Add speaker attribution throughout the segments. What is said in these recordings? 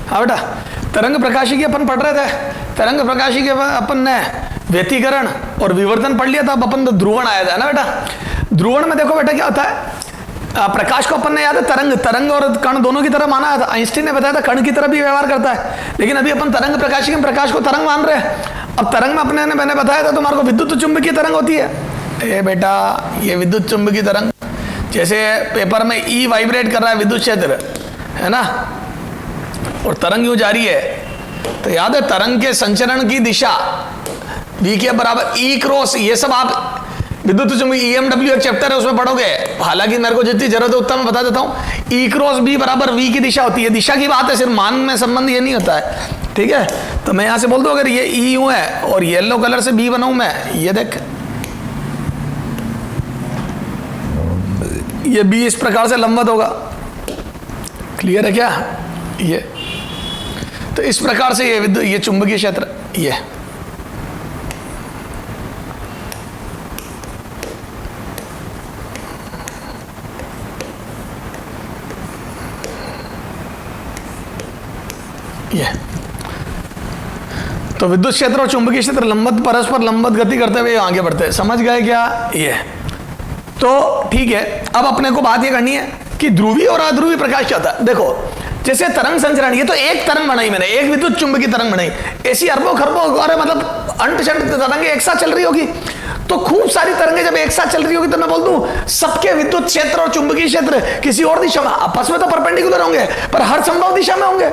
Speaker 1: हाँ बेटा, तरंग प्रकाशिकी अपन पढ़ रहे थे। तरंग प्रकाशिकी अपन ने व्यतिकरण और विवर्तन पढ़ लिया था। अब अपन तो ध्रुवण आया था ना बेटा। ध्रुवण में देखो बेटा क्या होता है, प्रकाश को अपन ने याद है तरंग और कण दोनों की तरह माना था। आइंस्टीन ने बताया था कण की तरह भी व्यवहार करता है, लेकिन अभी अपन तरंग प्रकाशिकी में प्रकाश को तरंग मान रहे हैं। अब तरंग में मैंने बताया था तुम्हारे को विद्युत चुंबकीय तरंग होती है। ये बेटा ये विद्युत चुंबकीय तरंग, जैसे पेपर में ई वाइब्रेट कर रहा है विद्युत क्षेत्र, है ना, और तरंग यूं जा रही है, तो याद है तरंग के संचरण की दिशा v के बराबर ई क्रॉस, ये सब आप विद्युत चुंबकीय EMW एक चैप्टर है उसमें पढ़ोगे। हालांकि मेरे को जितनी जरूरत है उतना मैं बता देता हूं। ई क्रॉस बी बराबर v की दिशा होती है। दिशा की बात है, सिर्फ मान में संबंध ये नहीं होता है, ठीक है। तो मैं यहां से बोल दूं अगर ये ई यूं है और येलो कलर से बी बनाऊं मैं, ये देख ये बी इस प्रकार से लंबवत होगा। क्लियर है क्या ये? तो इस प्रकार से ये विद्युत, ये चुंबकीय क्षेत्र, ये तो विद्युत क्षेत्र और चुंबकीय क्षेत्र लंबवत परस्पर लंबवत गति करते हुए आगे बढ़ते हैं। समझ गए क्या? ये तो ठीक है। अब अपने को बात ये करनी है कि ध्रुवीय और अध्रुवीय प्रकाश क्या होता है। देखो जैसे तरंग संचरण, ये तो एक तरंग बनाई मैंने, एक विद्युत चुंबकीय तरंग बनाई। ऐसी अरबों खरबों मतलब अंट शंट तरंगे एक साथ चल रही होगी, तो खूब सारी तरंगे जब एक साथ चल रही होगी तो मैं बोल दूं सबके विद्युत क्षेत्र और चुंबकीय क्षेत्र किसी और दिशा में, आपस में तो परपेंडिकुलर होंगे पर हर संभव दिशा में होंगे।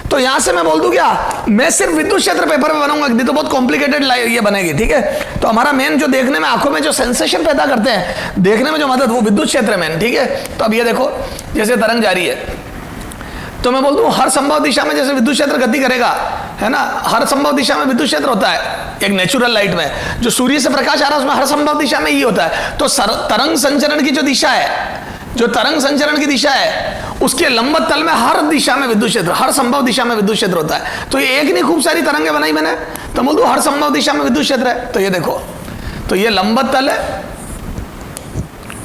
Speaker 1: तो यहां से मैं बोल दूं क्या, मैं सिर्फ विद्युत क्षेत्र पेपर में बनाऊंगा, नहीं तो बहुत कॉम्प्लिकेटेड ये बनेगी, ठीक है। तो हमारा मेन जो देखने में आंखों में जो सेंसेशन पैदा करते हैं, देखने में जो मदद, वो विद्युत क्षेत्र में, ठीक है। तो अब ये देखो जैसे तरंग जा रही है, तो मैं बोल दूं हर संभव दिशा में जैसे विद्युत क्षेत्र गति करेगा, है ना, हर संभव दिशा में विद्युत क्षेत्र होता है। एक नेचुरल लाइट में जो सूर्य से प्रकाश आ रहा है उसमें हर संभव दिशा में ही होता है। तो तरंग संचरण की जो दिशा है, जो तरंग संचरण की दिशा है, उसके लंबवत तल में हर दिशा में विद्युत क्षेत्र, हर संभव दिशा में विद्युत क्षेत्र होता है। तो ये एक नहीं खूब सारी तरंगें बनाई मैंने, तो बोल दूं हर संभव दिशा में विद्युत क्षेत्र है। तो ये देखो, तो ये लंबवत तल है,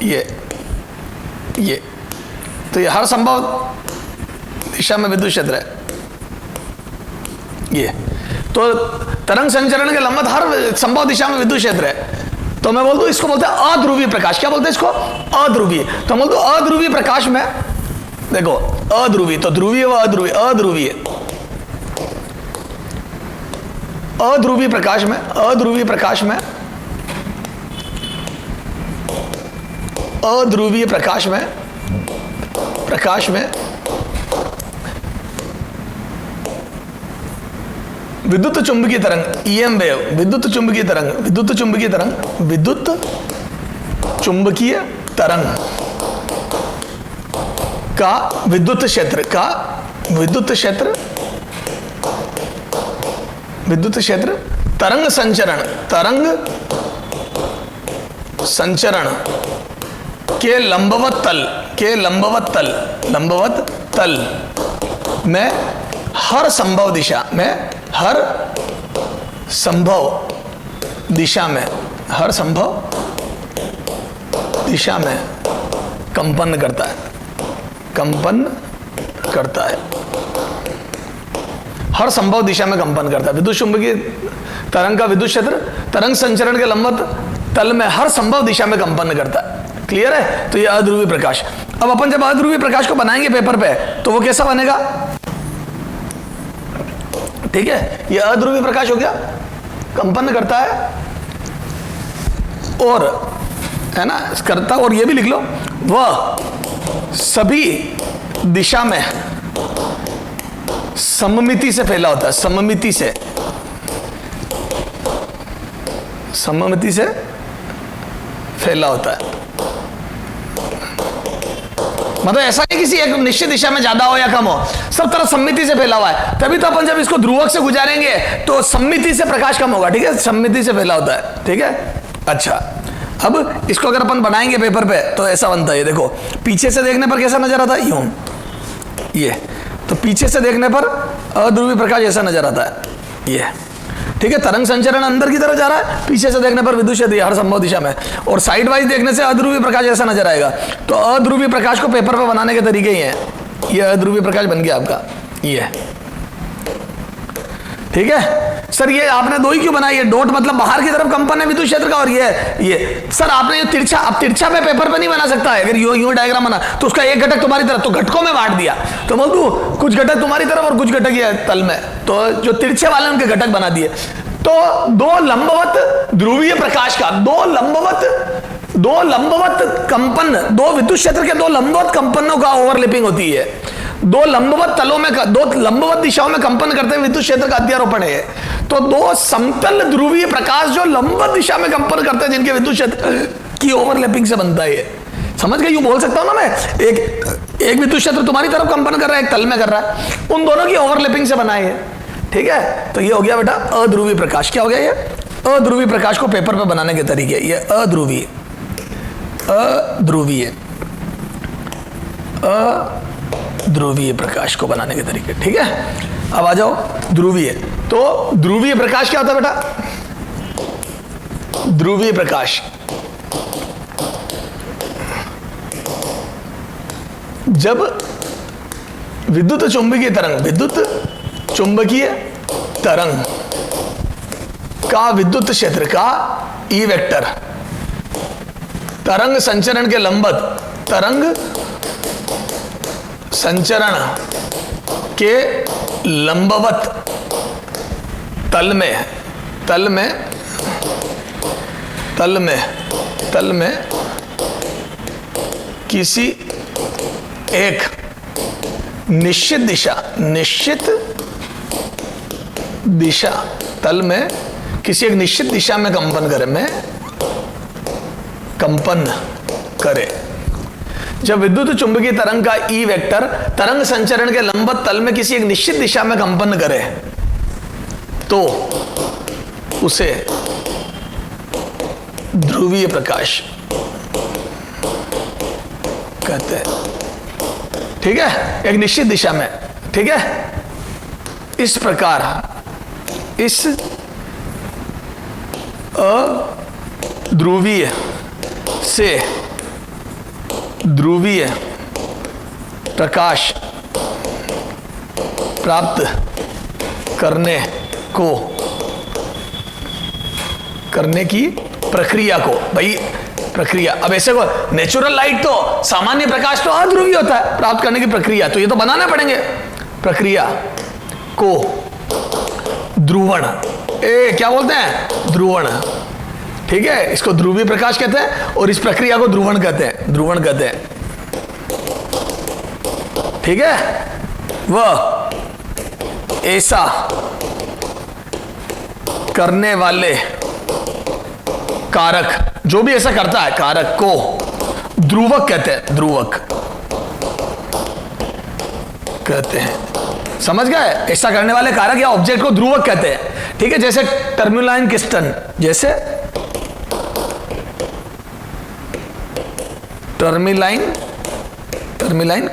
Speaker 1: ये तो ये हर संभव दिशा में विद्युत क्षेत्र है। ये तो तरंग संचरण के लंबवत हर संभव दिशा में विद्युत क्षेत्र है। तो मैं बोल दूं इसको बोलते हैं अध्रुवीय प्रकाश। क्या बोलते हैं इसको? अध्रुवीय। तो बोल दूं अध्रुवीय प्रकाश में देखो अध्रुवीय, तो ध्रुवीय व अध्रुवीय, अध्रुवीय अध्रुवीय प्रकाश में, अध्रुवीय प्रकाश में, अध्रुवीय प्रकाश में, प्रकाश में विद्युत चुंबकीय तरंग, EM वेव, विद्युत चुंबकीय तरंग, विद्युत चुंबकीय तरंग, विद्युत चुंबकीय तरंग का विद्युत क्षेत्र, का विद्युत क्षेत्र, विद्युत क्षेत्र तरंग संचरण, तरंग संचरण के लंबवत तल, के लंबवत तल, लंबवत तल में हर संभव दिशा में, हर संभव दिशा में, हर संभव दिशा में कंपन करता है, कंपन करता है, हर संभव दिशा में कंपन करता है। विद्युत चुंबकीय तरंग का विद्युत क्षेत्र तरंग संचरण के लंबवत तल में हर संभव दिशा में कंपन करता है। क्लियर है? तो ये अध्रुवीय प्रकाश। अब अपन जब अध्रुवीय प्रकाश को बनाएंगे पेपर पे तो वो कैसा बनेगा, ठीक है। ये अध्रुवीय प्रकाश हो गया, कंपन करता है और, है ना, करता, और ये भी लिख लो वह सभी दिशा में सममिति से फैला होता है, सममिति से, सममिति से फैला होता है। मतलब ऐसा नहीं किसी एक निश्चित दिशा में ज्यादा हो या कम हो, सब तरह सममिति से फैला हुआ है। तभी तो अपन जब इसको ध्रुवक से गुजारेंगे तो सममिति से प्रकाश कम होगा, ठीक है, सममिति से फैला होता है, ठीक है। अच्छा, अब इसको अगर अपन बनाएंगे पेपर पे तो ऐसा बनता है। ये देखो पीछे से देखने पर कैसा नजर आता है, यूं, ये तो पीछे से देखने पर अध्रुवीय प्रकाश ऐसा नजर आता है, ये, ठीक है। तरंग संचरण अंदर की तरफ जा रहा है, पीछे से देखने पर विद्युत क्षेत्र हर संभव दिशा में, और साइड वाइज देखने से अध्रुवीय प्रकाश ऐसा नजर आएगा। तो अध्रुवीय प्रकाश को पेपर पर बनाने के तरीके ही हैं। ये अध्रुवीय प्रकाश बन गया आपका, ये ठीक है सर, ये आपने दो ही क्यों बनाई है? डॉट मतलब बाहर की तरफ कंपन है विद्युत क्षेत्र का, और ये सर आपने ये तिरछा, अब तिरछा पे पेपर पे नहीं बना सकता है। अगर यूं डायग्राम बना तो उसका एक घटक तुम्हारी तरफ, तो घटकों में बांट दिया, तो बोल दू कुछ घटक तुम्हारी तरफ और कुछ घटक ये तल में, तो जो तिरछे वाले उनके घटक बना दिए। तो दो लंबवत ध्रुवीय प्रकाश का दो लंबवत कंपन, दो विद्युत क्षेत्र के दो लंबवत कंपनों का ओवरलैपिंग होती है। दो लंबवत तलों में, दो लंबवत दिशाओं में कंपन करते हुए विद्युत क्षेत्र का अध्यारोपण है। तो दो समतल ध्रुवीय प्रकाश जो लंबवत दिशा में कंपन करते हैं, जिनके विद्युत क्षेत्र की ओवरलैपिंग से बनता है। समझ गए? यूं बोल सकता हूं ना मैं, एक विद्युत क्षेत्र तुम्हारी तरफ कंपन कर रहा है, एक तल में कर रहा है, उन दोनों की ओवरलैपिंग से बनाए है। ठीक है, तो ये हो गया बेटा अध्रुवीय प्रकाश। क्या हो गया? ये अध्रुवीय प्रकाश को पेपर पे बनाने के तरीके, ये अध्रुवीय प्रकाश को बनाने के तरीके। ठीक है, अब आ जाओ ध्रुवीय। तो ध्रुवीय प्रकाश क्या होता है बेटा? ध्रुवीय प्रकाश जब विद्युत चुंबकीय तरंग का विद्युत क्षेत्र का ई वेक्टर तरंग संचरण के लंबवत, तरंग संचरण के लंबवत तल में किसी एक निश्चित दिशा तल में किसी एक निश्चित दिशा में कंपन करे। जब विद्युत चुंबकीय तरंग का ई वेक्टर तरंग संचरण के लंबवत तल में किसी एक निश्चित दिशा में कंपन करे तो उसे ध्रुवीय प्रकाश कहते हैं। ठीक है, एक निश्चित दिशा में। ठीक है, इस प्रकार इस अध्रुवीय से ध्रुवीय प्रकाश प्राप्त करने की प्रक्रिया को, भाई प्रक्रिया, अब ऐसे को नेचुरल लाइट तो सामान्य प्रकाश तो अध्रुवीय होता है, प्राप्त करने की प्रक्रिया तो ये तो बनाना पड़ेंगे, प्रक्रिया को ध्रुवण, क्या बोलते हैं? ध्रुवण। ठीक है, इसको ध्रुवीय प्रकाश कहते हैं और इस प्रक्रिया को ध्रुवण कहते हैं। ठीक है, वह ऐसा करने वाले कारक, जो भी ऐसा करता है कारक को ध्रुवक कहते हैं। समझ गए? ऐसा करने वाले कारक या ऑब्जेक्ट को ध्रुवक कहते हैं। ठीक है, जैसे टर्म्युलाइन क्रिस्टल, टर्मिलाइन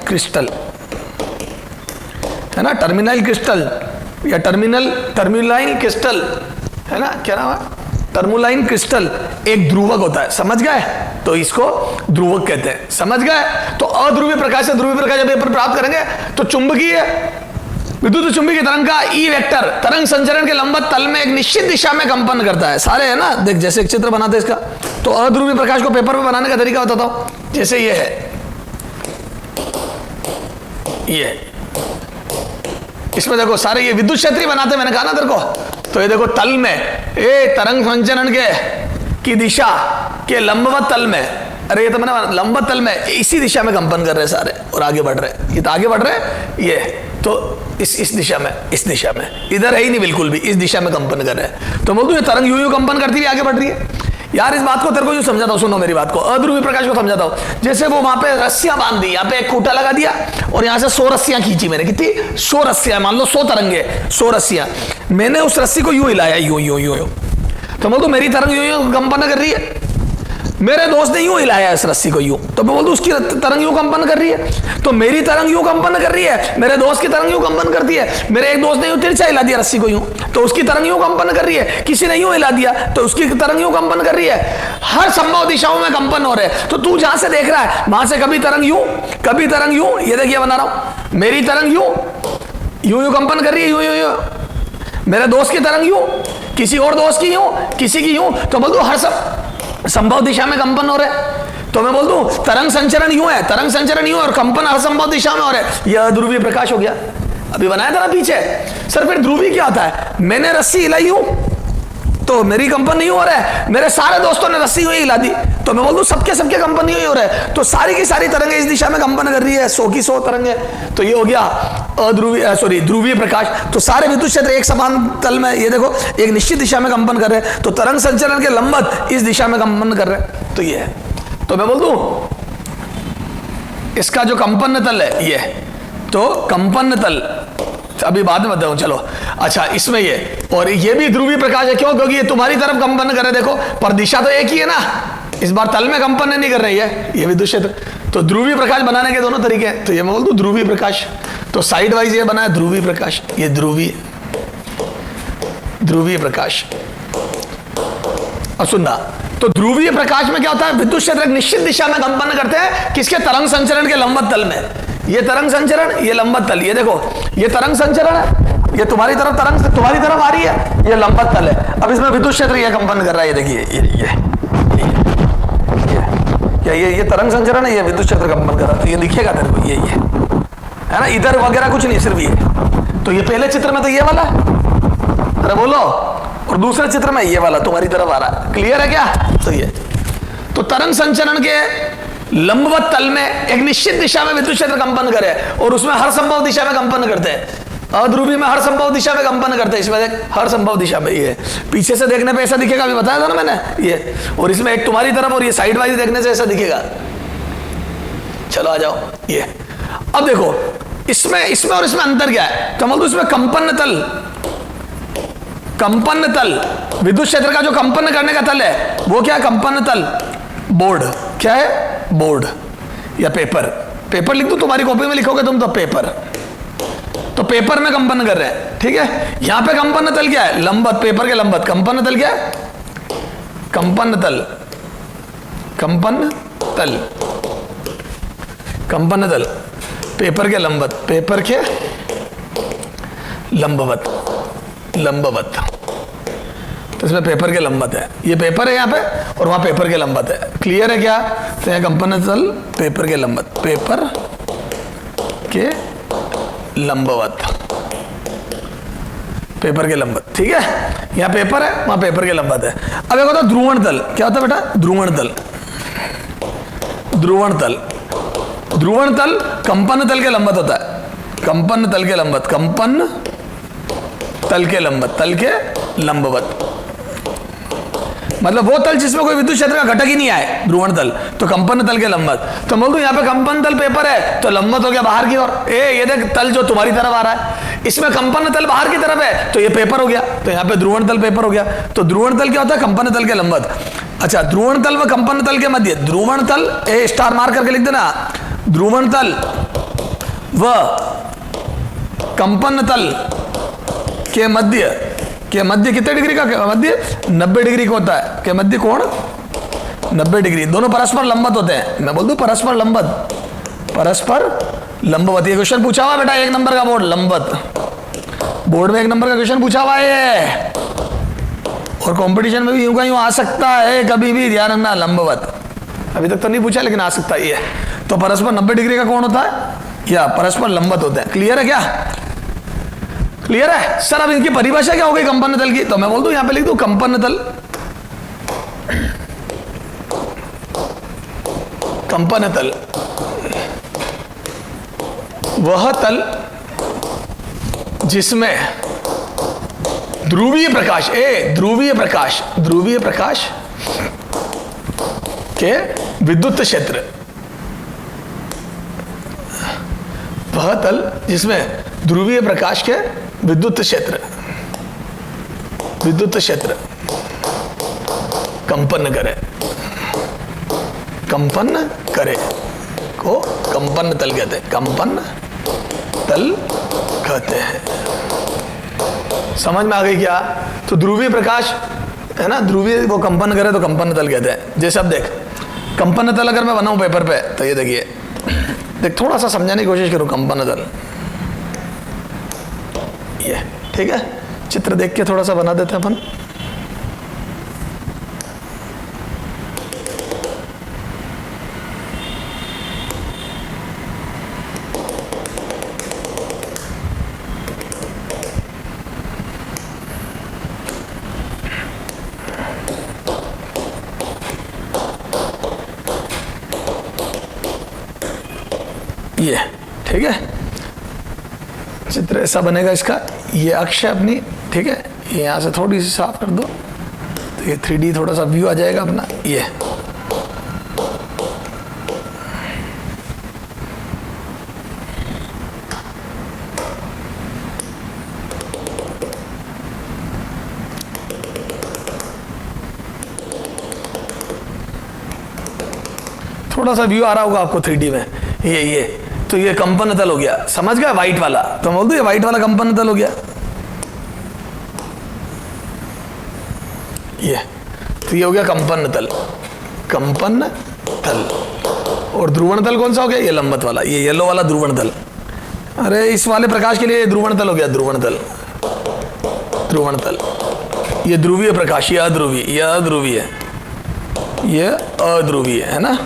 Speaker 1: क्रिस्टल है ना, टर्मिनल क्रिस्टल या टर्मिलाइन क्रिस्टल है ना, क्या नाम है? टर्मुलाइन क्रिस्टल एक ध्रुवक होता है। समझ गए? तो इसको ध्रुवक कहते हैं। समझ गए? तो अध्रुवीय प्रकाश से ध्रुवीय प्रकाश जब पेपर प्राप्त करेंगे तो विद्युत चुंबकीय तरंग का ई वेक्टर तरंग संचरण के लंबवत तल में एक निश्चित दिशा में कंपन करता है। सारे है ना, देख जैसे एक चित्र बनाते हैं इसका, तो अध्रुवीय प्रकाश को पेपर पे बनाने का तरीका बताता हूं। जैसे ये है, इसमें देखो सारे ये विद्युत क्षेत्र बनाते, मैंने कहा ना तेरे को। तो ये देखो तल में तरंग संचरण की दिशा के लंबवत तल में, अरे ये तो मैंने लंबवत तल में इसी दिशा में कंपन कर रहे हैं सारे और आगे बढ़ रहे हैं। ये तो आगे बढ़ रहे हैं, ये तो इस दिशा में, इधर है ही नहीं बिल्कुल भी, इस दिशा में कंपन कर रहे हैं। तो बोलूं ये तरंग यूं कंपन करती हुई आगे बढ़ रही है। यार इस बात को तेरे को यूं समझाता हूं, सुनो मेरी बात को, अध्रुवीय प्रकाश को समझाता हूं। जैसे वो वहां पे रस्सियां बांध दी, यहाँ पे एक खूंटा लगा दिया और यहां से 100 रस्सियां खींची मैंने, कितनी? 100 रस्सियां, मान लो 100 तरंगे, 100 रस्सियां। मैंने उस रस्सी को यूं हिलाया, यूं। तो बोल दो मेरी तरंग यूं कंपन कर रही है। मेरे दोस्त ने यूं हिलाया इस रस्सी को यूं, तो मैं बोल दूं उसकी तरंग यूं कंपन कर रही है। तो मेरी तरंग यूं कंपन कर रही है, मेरे दोस्त की तरंग यूं कंपन करती है। मेरे एक दोस्त ने यूं तिरछा हिला दिया रस्सी को यूं, तो उसकी तरंग यूं कंपन कर रही है। किसी ने यूं हिला दिया तो उसकी तरंग यूं कंपन कर रही है। हर संभव दिशाओं में कंपन हो रहे हैं। तो तू जहां से देख रहा है वहां से कभी तरंग यूं, कभी तरंग यूं। ये देखिए बना रहा हूं, मेरी तरंग यूं कंपन कर रही है, यूं। मेरे दोस्त की तरंग यूं, किसी और दोस्त की यूं, किसी की यूं, तो बोल दो हर संभव दिशा में कंपन हो रहे हैं। तो मैं बोल दूं तरंग संचरण यूं है, तरंग संचरण यूं है और कंपन हर संभव दिशा में हो रहा है, यह ध्रुवीय प्रकाश हो गया। अभी बनाया था ना पीछे। सर फिर ध्रुवीय क्या होता है? मैंने रस्सी हिलाई यूं तो मेरी कंपन नहीं हो रहा है, मेरे सारे दोस्तों ने रस्सी हुई हिला दी, तो मैं बोल दूं सबके सबके कंपन नहीं हो रहा है, तो सारी की सारी तरंगें इस दिशा में कंपन कर रही है, 100 की 100 तरंगें, तो ये हो गया अध्रुवीय ध्रुवीय प्रकाश। तो सारे विद्युत क्षेत्र एक समान तल में, ये देखो एक निश्चित दिशा में कंपन कर रहे हैं, तो तरंग संचलन के लंबवत इस दिशा में कंपन कर रहे हैं, तो ये है। तो मैं बोल दूं इसका जो कंपन तल है ये, तो कंपन तल अभी बाद में बताऊं, चलो। अच्छा इसमें ये, और ये भी ध्रुवीय प्रकाश है, क्यों? क्योंकि ये तुम्हारी तरफ कंपन कर रहे, देखो पर दिशा तो एक ही है ना, इस बार तल में कंपन नहीं कर रही है ये विद्युत क्षेत्र। तो ध्रुवीय प्रकाश बनाने के दोनों तरीके हैं, तो ये मैं बोल दूं ध्रुवीय प्रकाश। तो साइड वाइज ये बना है ध्रुवीय प्रकाश, ये ध्रुवीय प्रकाश। और सुनना, तो ध्रुवीय प्रकाश में क्या होता है? विद्युत क्षेत्र एक निश्चित दिशा में कंपन करते हैं, किसके? तरंग संचरण के लंबवत तल में। ये तरंग संचरण, ये लंबवत तल, ये देखो ये तरंग संचरण है, ये तुम्हारी तरफ तरंग तुम्हारी तरफ आ रही है, ये लंबवत तल है। अब इसमें विद्युत क्षेत्र ये कंपन कर रहा है, ये देखिए ये तरंग संचरण है, ये विद्युत क्षेत्र कंपन कर रहा है, तो ये दिखेगा तेरे को, ये है ना, इधर वगैरह कुछ नहीं, सिर्फ ये। तो ये पहले चित्र में तो ये वाला, अरे बोलो, और दूसरे चित्र में ये वाला तुम्हारी तरफ आ रहा है, क्लियर है क्या? तो ये तो तरंग संचरण के लंबवत तल में एक निश्चित दिशा में विद्युत क्षेत्र कंपन करे, और उसमें हर संभव दिशा में कंपन करते हैं। अध्रुवीय में हर संभव दिशा में कंपन करते हैं, इसमें देख हर संभव दिशा में, ये पीछे से देखने पे ऐसा दिखेगा, अभी बताया था ना मैंने ये, और इसमें एक तुम्हारी तरफ और ये साइड वाइज देखने से ऐसा दिखेगा। चलो आ जाओ ये। अब देखो इसमें और इसमें अंतर क्या है? तो बोल इसमें कंपन तल विद्युत क्षेत्र का जो कंपन करने का तल है वो क्या है? कंपन तल बोर्ड। क्या है? बोर्ड या पेपर लिख दो, तुम्हारी कॉपी में लिखोगे तुम तो पेपर, तो पेपर में कंपन कर रहे हैं, ठीक है। यहां पे कंपन तल क्या है? लंबवत, पेपर के लंबवत। कंपन तल क्या है? कंपन तल पेपर के लंबवत, पेपर के लंबवत। तो इसमें पेपर के लंबवत है, ये पेपर है यहाँ पे और वहां पेपर के लंबवत है, क्लियर है क्या? तो यहाँ कंपन तल पेपर के लंबवत, पेपर के लंबवत, पेपर के लंबवत, ठीक है। यहाँ पेपर है, वहां पेपर के लंबवत है। अब एक होता है ध्रुवण तल। क्या होता है बेटा? ध्रुवण तल कंपन तल के लंबवत होता है, कंपन तल के लंबवत, मतलब वो तल जिसमें कोई विद्युत क्षेत्र का घटक ही नहीं आए, ध्रुवण तल, तो कंपन तल के लंबवत। तो बोल दूं यहाँ पे कंपन तल पेपर है तो लंबवत हो गया बाहर की ओर। ये देख तल जो तुम्हारी तरफ आ रहा है, इसमें कंपन तल बाहर की तरफ है तो ये पेपर हो गया, तो यहाँ पे ध्रुवण तल पेपर हो गया। तो ध्रुवण तल क्या होता है? कंपन तल के लंबवत। अच्छा, ध्रुवण तल व कंपन तल के मध्य, ध्रुवण तल ए स्टार मार्क करके लिख देना, ध्रुवण तल व कंपन तल के मध्य कितने डिग्री का मध्य? 90 डिग्री का होता है। के मध्य कोण 90 डिग्री, दोनों परस्पर लंबवत होते हैं। मैं बोल दूं परस्पर लंबवत। ये क्वेश्चन पूछा हुआ बेटा 1 नंबर का बोर्ड में 1 नंबर का क्वेश्चन पूछा हुआ है, और कंपटीशन में भी यूं का यूं आ सकता है, कभी भी ध्यान रखना, लंबवत। अभी तक तो नहीं पूछा लेकिन आ सकता है। तो परस्पर 90 डिग्री का कोण होता है या परस्पर लंबवत होते हैं, क्लियर है क्या? क्लियर है सर? अब इनकी परिभाषा क्या हो गई कंपन तल की? तो मैं बोल दूं यहां पे लिख दूं कंपन तल वह तल जिसमें ध्रुवीय प्रकाश के विद्युत क्षेत्र, वह तल जिसमें ध्रुवीय प्रकाश के विद्युत क्षेत्र कंपन करे को कंपन तल कहते हैं। समझ में आ गई क्या? तो ध्रुवीय प्रकाश है ना, ध्रुवीय वो कंपन करे तो कंपन तल कहते हैं। जैसे अब देख कंपन तल अगर मैं बनाऊं पेपर पे, तो ये देखिए, देख थोड़ा सा समझाने की कोशिश करूं। कंपन तल ये ठीक है, चित्र देख के थोड़ा सा बना देते हैं अपन। ये ठीक है, चित्र ऐसा बनेगा इसका। ये अक्ष है अपनी, ठीक है, ये यहाँ से थोड़ी सी साफ कर दो तो ये 3D थोड़ा सा व्यू आ जाएगा अपना। ये थोड़ा सा व्यू आ रहा होगा आपको 3D में। ये तो ये कंपन तल हो गया, समझ गया, व्हाइट वाला। तो बोल दो ये व्हाइट वाला कंपन तल हो गया। ये तो ये हो गया कंपन तल, कंपन तल। और ध्रुवण तल कौन सा हो गया? ये लंबवत वाला, ये येलो वाला ध्रुवण तल। अरे इस वाले प्रकाश के लिए ध्रुवण तल हो गया, ध्रुवण तल, ध्रुवण तल। ये ध्रुवीय प्रकाश, ये अध्रुवीय, ये अध्रुवीय, ये अध्रुवीय है ना,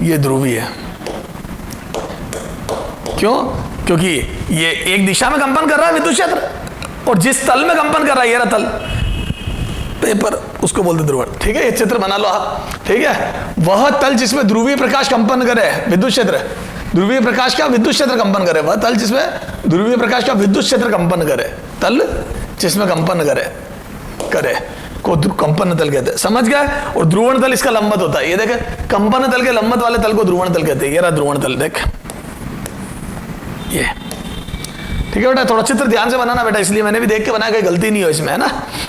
Speaker 1: ये ध्रुवीय है। क्यों? क्योंकि ये एक दिशा में कंपन कर रहा है विद्युत क्षेत्र, और जिस तल में कंपन कर रहा है ये रहा तल, पेपर, उसको बोलते ध्रुवण। ठीक है, ये चित्र बना लो आप। ठीक है, वह तल जिसमें ध्रुवीय प्रकाश कंपन करे, विद्युत क्षेत्र, ध्रुवीय प्रकाश का विद्युत क्षेत्र कंपन करे, वह तल जिसमें ध्रुवीय प्रकाश का विद्युत क्षेत्र कंपन करे, तल जिसमें कंपन करे को कंपन तल कहते हैं। समझ गए? और ध्रुवण तल इसका लंबवत होता है। ये देखे, कंपन तल के लंबवत वाले तल को ध्रुवण तल कहते हैं। ये रहा ध्रुवण तल, देख ये। ठीक है बेटा, थोड़ा चित्र ध्यान से बनाना बेटा, इसलिए मैंने भी देख के बनाया, कोई गलती नहीं हो इसमें, है ना।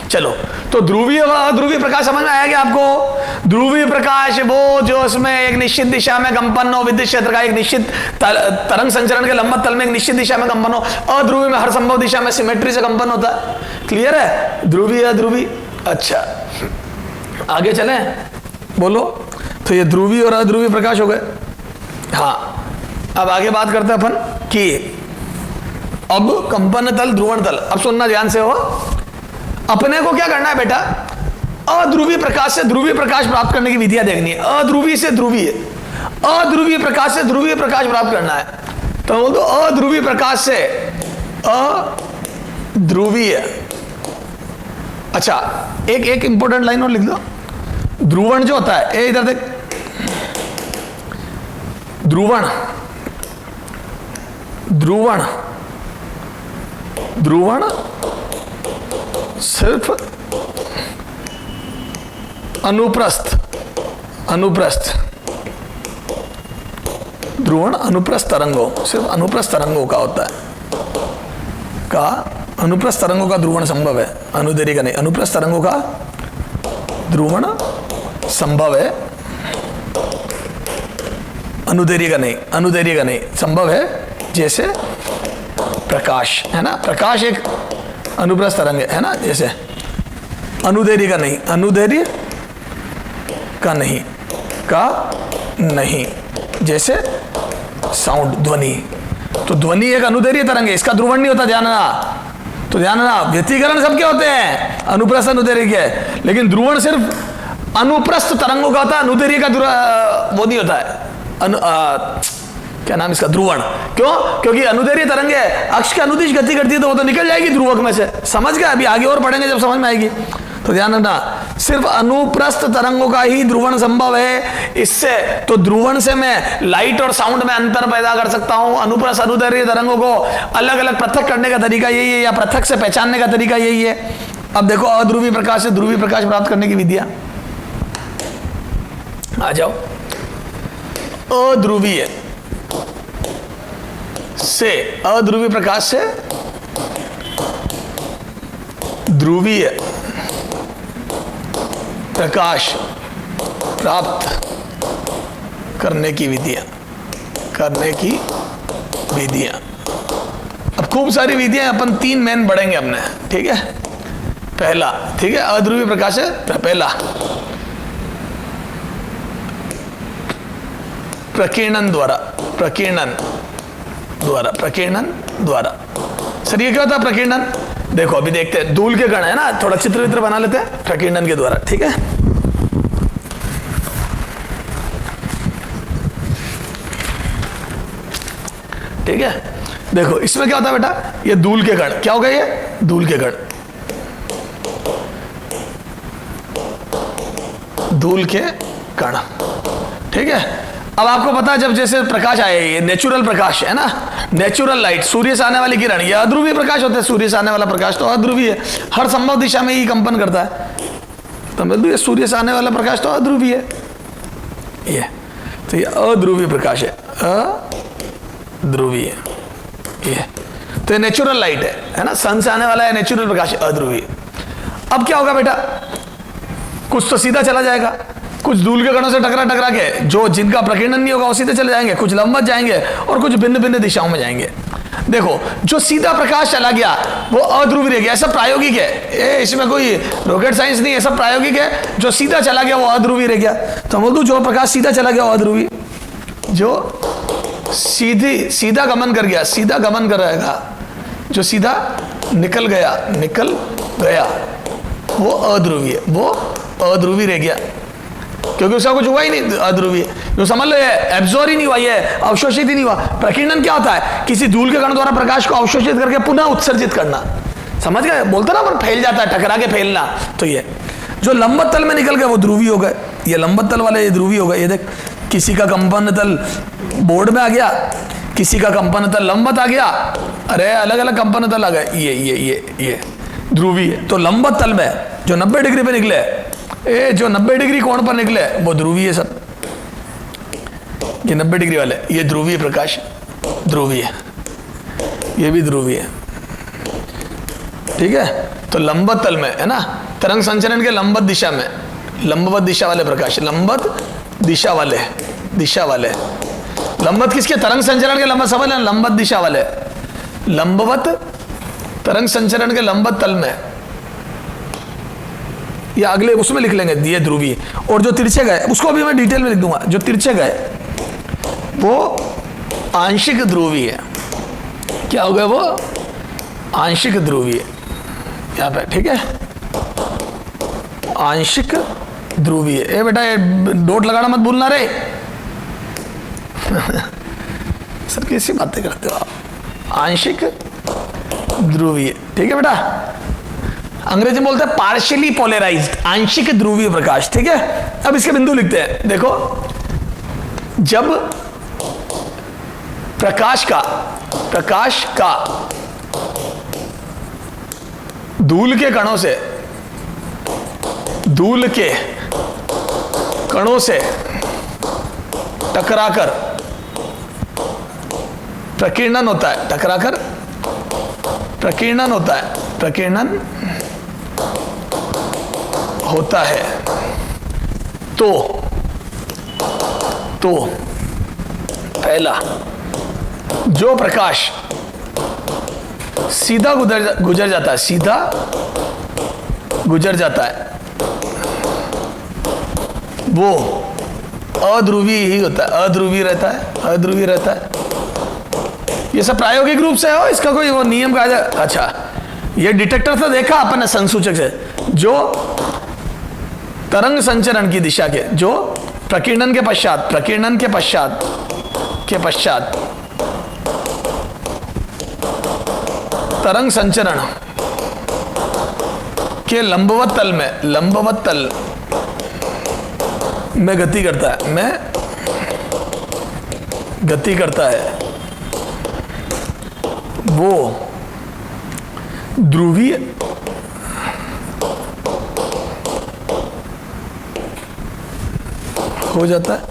Speaker 1: चलो, तो ध्रुवीय व अध्रुवीय प्रकाश समझ में आया क्या आपको? ध्रुवीय प्रकाश वो जो उसमें एक निश्चित दिशा में कंपन हो, विद्युत क्षेत्र का एक निश्चित तरंग संचरण के लंबवत तल में एक निश्चित दिशा में कंपन हो। अध्रुवीय में हर संभव दिशा में सिमेट्री से कंपन होता है। क्लियर है? ध्रुवीय अध्रुवीय। अच्छा, आगे चले, बोलो। तो ये ध्रुवीय और अध्रुवीय प्रकाश हो गए। हाँ, अब आगे बात करते हैं अपन कि अब कंपन तल, ध्रुवण तल। अब सुनना ध्यान से हो, अपने को क्या करना है बेटा? अध्रुवीय प्रकाश से ध्रुवीय प्रकाश प्राप्त करने की विधियां देखनी है। अध्रुवीय से ध्रुवीय, अध्रुवीय प्रकाश से ध्रुवीय प्रकाश प्राप्त करना है। तो बोल दो अध्रुवीय प्रकाश से अध्रुवीय। अच्छा, एक इंपॉर्टेंट लाइन और लिख दो। ध्रुवण जो होता है, इधर देख, ध्रुवण, ध्रुवण, ध्रुवण सिर्फ अनुप्रस्थ, अनुप्रस्थ, ध्रुवण अनुप्रस्थ तरंगों, सिर्फ अनुप्रस्थ तरंगों का होता है, का अनुप्रस्थ तरंगों का ध्रुवण संभव है, अनुदैर्घ्य का नहीं। अनुप्रस्थ तरंगों का ध्रुवण संभव है, अनुदैर्घ्य का नहीं, अनुदैर्घ्य का नहीं, संभव है। जैसे प्रकाश है ना, प्रकाश एक अनुप्रस्थ तरंग है ना, जैसे अनुदैर्घ्य का नहीं, अनुदैर्घ्य का नहीं, का नहीं, जैसे साउंड, ध्वनि। तो ध्वनि एक अनुदैर्घ्य तरंग है, इसका ध्रुवण नहीं होता, ध्यान रखना। तो ध्यान रखना, व्यतिकरण सबके होते हैं, अनुप्रस्थ अनुदैर्घ्य, लेकिन ध्रुवण सिर्फ अनुप्रस्थ तरंगों का होता है, अनुदैर्घ्य का वो नहीं होता है। क्या नाम इसका? ध्रुवण। क्यों? क्योंकि अनुदैर्घ्य तरंग है, अक्ष के अनुदिश गति करती है, तो वो तो निकल जाएगी ध्रुवक में से। समझ गए? अभी आगे और पढ़ेंगे जब समझ में आएगी। तो ध्यान रखना, सिर्फ अनुप्रस्थ तरंगों का ही ध्रुवण संभव है। इससे तो ध्रुवण से मैं लाइट और साउंड में अंतर पैदा कर सकता हूं। अनुप्रस्थ अनुदैर्घ्य तरंगों को अलग अलग पृथक करने का तरीका यही है, या पृथक से पहचानने का तरीका यही है। अब देखो, अध्रुवीय प्रकाश से ध्रुवीय प्रकाश प्राप्त करने की विधियां आ जाओ। अध्रुवीय से, अध्रुवीय प्रकाश से ध्रुवीय प्रकाश प्राप्त करने की विधियां, करने की विधियां। अब खूब सारी विधियां, अपन 3 मेन बढ़ेंगे अपने। ठीक है, पहला, ठीक है, अध्रुवीय प्रकाश है पहला, प्रकीर्णन द्वारा, प्रकीर्णन द्वारा, प्रकीर्णन द्वारा। सर ये क्या होता है प्रकीर्णन? देखो अभी देखते हैं, धूल के कण है ना, थोड़ा चित्र वित्र बना लेते हैं प्रकीर्णन के द्वारा, ठीक है। ठीक है, देखो इसमें क्या होता है बेटा, ये धूल के कण, क्या हो गए ये धूल के कण, धूल के कण, ठीक है। अब आपको पता है जब जैसे प्रकाश आए, ये नेचुरल प्रकाश है ना, नेचुरल लाइट, सूर्य से आने वाली किरण, ये अध्रुवीय प्रकाश होता है। सूर्य से आने वाला प्रकाश तो अध्रुवीय है, हर संभव दिशा में ही कंपन करता है। तो ये सूर्य से आने वाला प्रकाश तो अध्रुवीय है, ये तो ये अध्रुवीय प्रकाश है, अध्रुवीय ये तो ये नेचुरल लाइट है ना, सन से आने वाला है नेचुरल प्रकाश, अध्रुवीय। अब क्या होगा बेटा, कुछ तो सीधा चला जाएगा, कुछ धूल के कणों से टकरा टकरा के, जो जिनका प्रकीर्णन नहीं होगा वो सीधे चले जाएंगे, कुछ लंबवत जाएंगे और कुछ भिन्न भिन्न दिशाओं में जाएंगे। देखो जो सीधा प्रकाश चला गया वो अध्रुवीय रह गया, ऐसा प्रायोगिक है, इसमें कोई रॉकेट साइंस नहीं है, सब प्रायोगिक है। जो सीधा चला गया वो अध्रुवीय रह गया। तो बोल दूं जो प्रकाश सीधा चला गया वो अध्रुवीय, जो सीधा गमन कर गया, सीधा गमन कर रहेगा, जो सीधा निकल गया वो अध्रुवीय, वो अध्रुवीय रह गया, क्योंकि उसका कुछ हुआ ही नहीं अध्रुवीय। जो समझ लो ये एब्जॉर्ब ही नहीं हुआ, ये अवशोषित ही नहीं हुआ। प्रकीर्णन क्या होता है, किसी धूल के कण द्वारा प्रकाश को अवशोषित करके पुनः उत्सर्जित करना, समझ गए, बोलते ना पर फैल जाता है, टकरा के फैलना। तो ये जो लंबवत तल में निकल गए वो ध्रुवीय हो गए, ये लंबवत तल वाले ये ध्रुवीय हो गए। ये देख, किसी का कंपन तल बोर्ड में आ गया, किसी का कंपन तल लंबवत आ गया, अरे अलग अलग कंपन तल आ गए, ये ध्रुवीय। तो लंबवत तल में जो 90 डिग्री पे निकले, जो 90 डिग्री कोण पर निकले वो ध्रुवीय है सब, ये 90 डिग्री वाले ये ध्रुवीय प्रकाश, ध्रुवीय, ये भी ध्रुवीय, ठीक है। तो लंबवत तल में है ना, तरंग संचरण के लंबवत दिशा में, लंबवत दिशा वाले प्रकाश, लंबवत दिशा वाले, लंबवत किसके, तरंग संचरण के लंबवत, समझ लेना, लंबवत दिशा वाले, लंबवत तरंग संचरण के लंबवत तल में, या अगले उसमें लिख लेंगे ये ध्रुवीय। और जो तिरछे गए उसको अभी मैं डिटेल में लिख दूंगा, जो तिरछे गए वो आंशिक ध्रुवीय है। क्या हो गया वो, आंशिक ध्रुवीय, यहाँ पे, ठीक है, आंशिक ध्रुवीय। ए बेटा ये डॉट लगाना मत भूलना रे सर कैसी बातें करते हो आप, आंशिक ध्रुवीय, ठीक है बेटा। अंग्रेजी में बोलते हैं पार्शियली पोलराइज्ड, आंशिक ध्रुवीय प्रकाश, ठीक है। अब इसके बिंदु लिखते हैं, देखो जब प्रकाश का धूल के कणों से टकराकर प्रकीर्णन होता है, प्रकीर्णन होता है, तो पहला जो प्रकाश सीधा गुजर जाता है वो अध्रुवीय ही होता है, अध्रुवीय रहता है। ये सब प्रायोगिक रूप से हो, इसका कोई वो नियम का। अच्छा, ये डिटेक्टर से देखा अपन ने संसूचक से, जो तरंग संचरण की दिशा के, जो प्रकीर्णन के पश्चात तरंग संचरण के लंबवत तल में गति करता है, वो ध्रुवीय हो जाता है,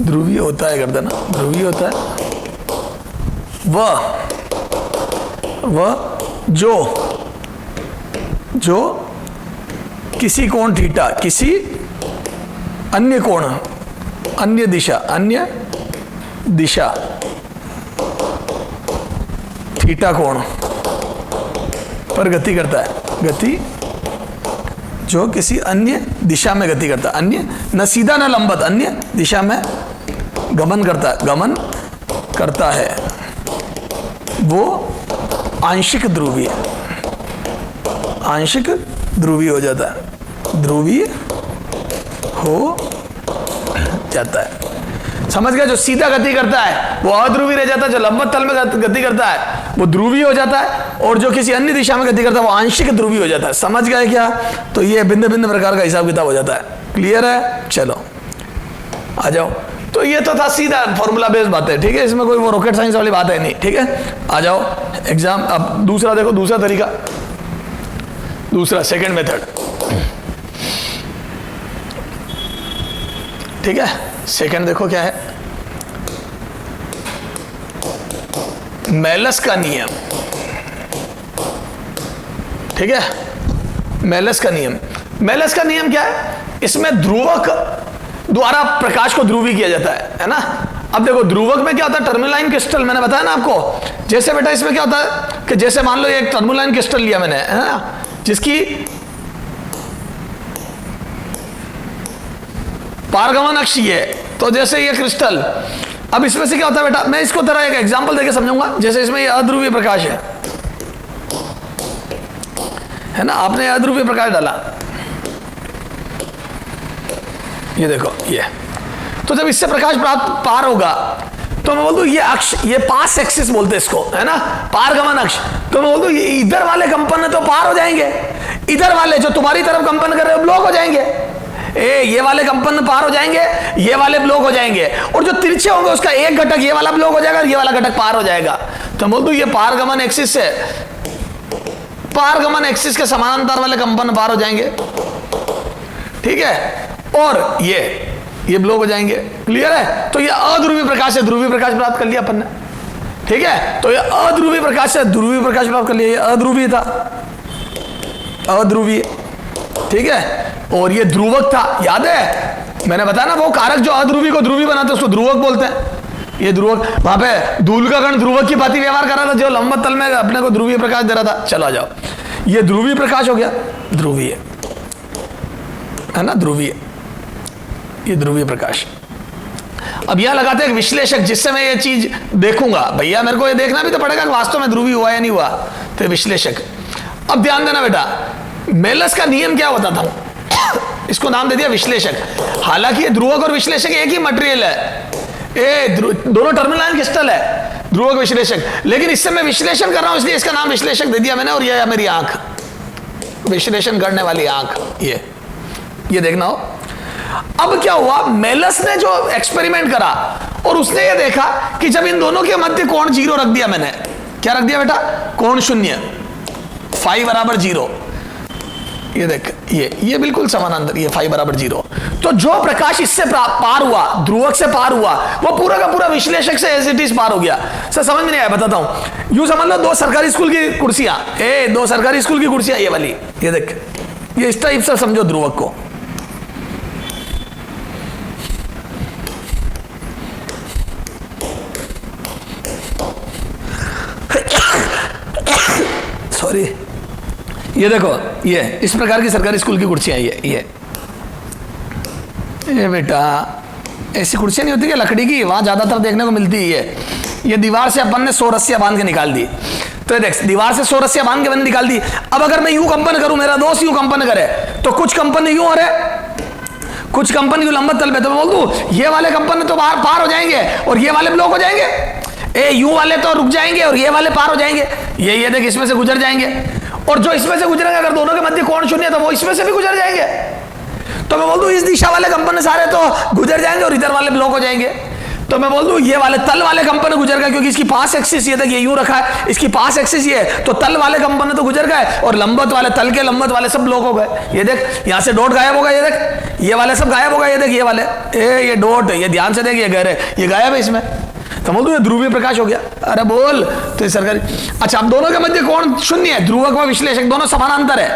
Speaker 1: ध्रुवीय होता है, कर देना, ध्रुवीय होता है। वह जो किसी कोण थीटा, किसी अन्य कोण, अन्य दिशा थीटा कोण पर गति करता है, जो किसी अन्य दिशा में गति करता है, अन्य न सीधा न लंबवत, अन्य दिशा में गमन करता है, वो आंशिक ध्रुवीय, आंशिक ध्रुवीय हो जाता है, ध्रुवीय हो जाता है। समझ गया? जो सीधा गति करता है वो अध्रुवीय रह जाता है, जो लंबवत तल में गति करता है वो ध्रुवीय हो जाता है, और जो किसी अन्य दिशा में गति करता है वो आंशिक ध्रुवीय हो जाता है। समझ गए क्या? तो ये भिन्न भिन्न प्रकार का हिसाब किताब हो जाता है। क्लियर है? चलो आ जाओ। तो ये तो था सीधा फॉर्मूला बेस्ड बातें, ठीक है, इसमें कोई वो रॉकेट साइंस वाली बात है नहीं, ठीक है। आ जाओ एग्जाम। अब दूसरा देखो, दूसरा तरीका, दूसरा सेकंड मेथड, ठीक है। सेकंड देखो क्या है, मेलस का नियम, ठीक है। मेलस का नियम, मेलस का नियम क्या है? इसमें ध्रुवक द्वारा प्रकाश को ध्रुवी किया जाता है ना। अब देखो ध्रुवक में क्या होता है, टर्मोलाइन क्रिस्टल, मैंने बताया ना आपको। जैसे बेटा इसमें क्या होता है कि जैसे मान लो एक टर्मोलाइन क्रिस्टल लिया मैंने, है ना, जिसकी पारगमन अक्ष ये, तो जैसे ये क्रिस्टल, अब इसमें से क्या होता है बेटा, मैं इसको तरह एक एग्जांपल देके समझाऊंगा। जैसे इसमें ये अध्रुवीय प्रकाश है ना, आपने अध्रुवीय प्रकाश डाला, ये देखो ये, तो जब इससे प्रकाश पार होगा तो मैं बोल दूं ये अक्ष, ये पास एक्सिस बोलते हैं इसको, है ना, पारगमन अक्ष। तो मैं बोल दूं ये इधर वाले कंपन तो पार हो जाएंगे, इधर वाले जो तुम्हारी तरफ कंपन कर रहे हो ब्लॉक हो जाएंगे। ये वाले कंपन पार हो जाएंगे, ये वाले ब्लॉक हो जाएंगे, और जो तिरछे होंगे उसका एक घटक ये वाला ब्लॉक हो जाएगा, ये वाला घटक पार हो जाएगा। तो बोल दूं ये पारगमन एक्सिस से, पारगमन एक्सिस के समानांतर वाले कंपन पार हो जाएंगे, ठीक है, और ये ब्लॉक हो जाएंगे। क्लियर है? तो ये अध्रुवीय प्रकाश से ध्रुवीय प्रकाश प्राप्त कर लिया अपन ने, ठीक है। तो ये अध्रुवीय प्रकाश से ध्रुवीय प्रकाश प्राप्त कर लिया, ये अध्रुवीय था, अध्रुवीय, ठीक है, और ये ध्रुवक था। याद है मैंने बताया ना, वो कारक जो अध्रुवी को ध्रुवी बनाते हैं उसको ध्रुवक बोलते हैं। ये ध्रुवक, वहां पे धूल का कण ध्रुवक की भांति व्यवहार कर रहा था, जो लंबवत तल में अपने को ध्रुवीय प्रकाश दे रहा था। चलो आ जाओ, ये ध्रुवीय प्रकाश हो गया, ध्रुवीय है ना, ध्रुवीय, ये ध्रुवीय प्रकाश। अब यहां लगाते हैं एक विश्लेषक, जिससे मैं ये चीज देखूंगा, भैया मेरे को ये देखना भी तो पड़ेगा कि वास्तव में ध्रुवीय हुआ या नहीं हुआ, तो विश्लेषक। अब ध्यान देना बेटा, मेलस का नियम क्या बताता हूं, इसको नाम दे दिया विश्लेषक। हालांकि ये ध्रुवक और विश्लेषक एक ही मटेरियल है, दोनों टर्मोलाइन क्रिस्टल है, ध्रुवक विश्लेषक, लेकिन इससे मैं विश्लेषण कर रहा हूं इसलिए इसका नाम विश्लेषक दे दिया मैंने। और ये मेरी आंख, विश्लेषण करने वाली आंख, ये देखना हो। अब क्या हुआ, मेलस ने जो एक्सपेरिमेंट करा और उसने ये देखा कि जब इन दोनों के मध्य कोण 0 रख दिया मैंने, क्या रख दिया बेटा, कोण 0, फाई बराबर 0, ये देख, ये बिल्कुल समानांतर, ये फाई बराबर 0। तो जो प्रकाश इससे पार हुआ, ध्रुवक से पार हुआ, वो पूरा का पूरा विश्लेषक से एज इट इज पार हो गया। सर समझ में नहीं आया, बताता हूं। यूं समझ लो, दो सरकारी स्कूल की कुर्सियां, दो सरकारी स्कूल की कुर्सियां, ये वाली, ये देख, ये इस टाइप से समझो ध्रुवक को। सॉरी, ये देखो, ये इस प्रकार की सरकारी स्कूल की कुर्सियां, ये बेटा ऐसी कुर्सियां नहीं होती क्या लकड़ी की, वहां ज्यादातर देखने को मिलती है। ये दीवार से अपन ने 100 रस्सियां बांध के निकाल दी, तो देख दीवार से 100 रस्सियां बांध के मैंने निकाल दी। अब अगर मैं यूं कंपन करूं, मेरा दोस्त यूं कंपन करे, तो कुछ कंपन यूं हो रहे, कुछ कंपन यूं लंबत तल पे, तो मैं बोल दूं ये वाले कंपन तो बाहर पार हो जाएंगे और ये वाले ब्लॉक हो जाएंगे, यू वाले तो रुक जाएंगे और ये वाले पार हो जाएंगे, ये देख इसमें से गुजर जाएंगे, और जो इसमें से गुजरेंगे, अगर दोनों के मध्य कोण 0 है तो वो इसमें से भी गुजर जाएंगे। तो मैं बोल दूं इस दिशा वाले कंपन सारे तो गुजर जाएंगे और इधर वाले ब्लॉक हो जाएंगे। तो मैं बोल दूं ये वाले तल वाले कंपन गुजर गए, क्योंकि इसकी पास एक्सिस ये तक ये यूं रखा है, इसकी पास एक्सिस ये, तो तल वाले कंपन तो गुजर गए और लंबवत वाले, तल के लंबवत वाले सब ब्लॉक हो गए। ये देख यहां से डॉट गायब होगा, ये देख ये वाले सब गायब होगा, ये देख ये वाले, ये डॉट, ये ध्यान से देख, ये गहरे, ये गायब है इसमें। तो बोल दूं ये ध्रुवीय प्रकाश हो गया। अरे बोल, तो सरकारी, अच्छा अब दोनों के मध्य कोण 0 है, ध्रुवक व विश्लेषक दोनों समानांतर है।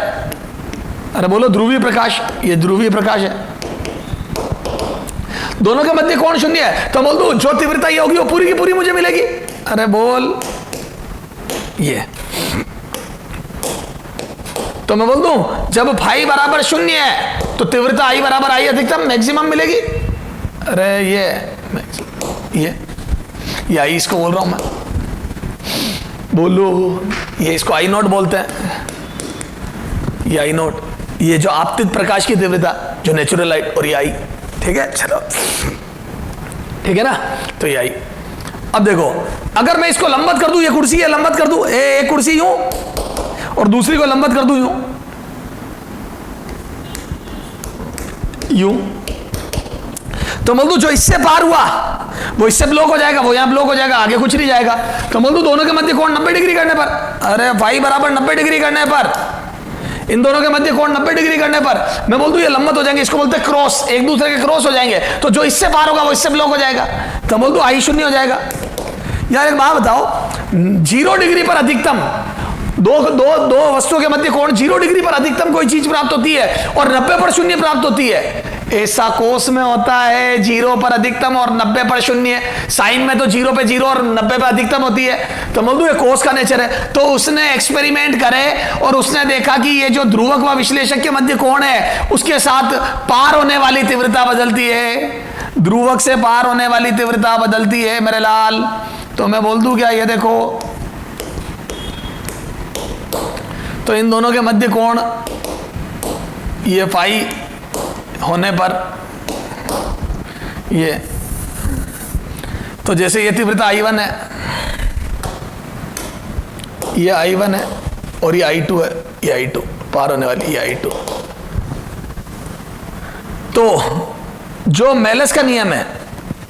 Speaker 1: अरे बोलो ध्रुवीय प्रकाश, ये ध्रुवीय प्रकाश है, दोनों के मध्य कोण 0 है, तो बोल दूं जो तीव्रता ये होगी वो पूरी की पूरी मुझे मिलेगी। अरे बोल, ये तो मैं बोल दूं जब फाई बराबर 0 है तो तीव्रता आई बराबर आई अधिकतम मैक्सिमम मिलेगी। अरे ये आई इसको बोल रहा हूं मैं, बोलो, ये इसको आई नॉट बोलते हैं, ये आई नॉट, ये जो आपतित प्रकाश की तीव्रता जो नेचुरल लाइट, और ये आई। ठीक है, चलो ठीक है ना, तो ये आई। अब देखो, अगर मैं इसको लंबत कर दूं, ये कुर्सी है, लंबत कर दूं, एक कुर्सी यूं और दूसरी को लंबत कर दूं यूं, तो बोल दूं जो इससे पार हुआ वो इससे ब्लॉक हो जाएगा, वो यहां ब्लॉक हो जाएगा, आगे कुछ नहीं जाएगा। तो बोल दूं दोनों के मध्य कोण 90 डिग्री करने पर, अरे भाई बराबर 90 डिग्री करने पर, इन दोनों के मध्य कोण 90 डिग्री करने पर मैं बोल दूं ये लंबत हो जाएंगे, इसको बोलते हैं क्रॉस, एक दूसरे के क्रॉस हो जाएंगे। तो जो इससे पार होगा वो इससे ब्लॉक हो जाएगा, तो बोल दूं आई शून्य हो जाएगा। यार एक बात बताओ, 0 डिग्री पर अधिकतम दो वस्तुओं के मध्य कोण 0 डिग्री पर अधिकतम कोई चीज प्राप्त होती है और 90 पर शून्य प्राप्त होती है। ऐसा कोस में होता है 0 पर अधिकतम और 90 पर शून्य, साइन में तो 0 पे 0 और 90 पे अधिकतम होती है। तो बोल दूं ये कोस का नेचर है। तो उसने एक्सपेरिमेंट करे और उसने देखा कि ये जो ध्रुवक व विश्लेषक के मध्य कोण है उसके साथ पार होने वाली तीव्रता बदलती है, ध्रुवक से पार होने वाली तीव्रता बदलती है मेरे लाल। तो मैं बोल दूं क्या, ये देखो, तो इन दोनों के मध्य कोण ये फाई होने पर ये, तो जैसे ये तीव्रता I1 है, ये I1 है और ये I2 है, ये I2 पार होने वाली, ये I2। तो जो मेलस का नियम है,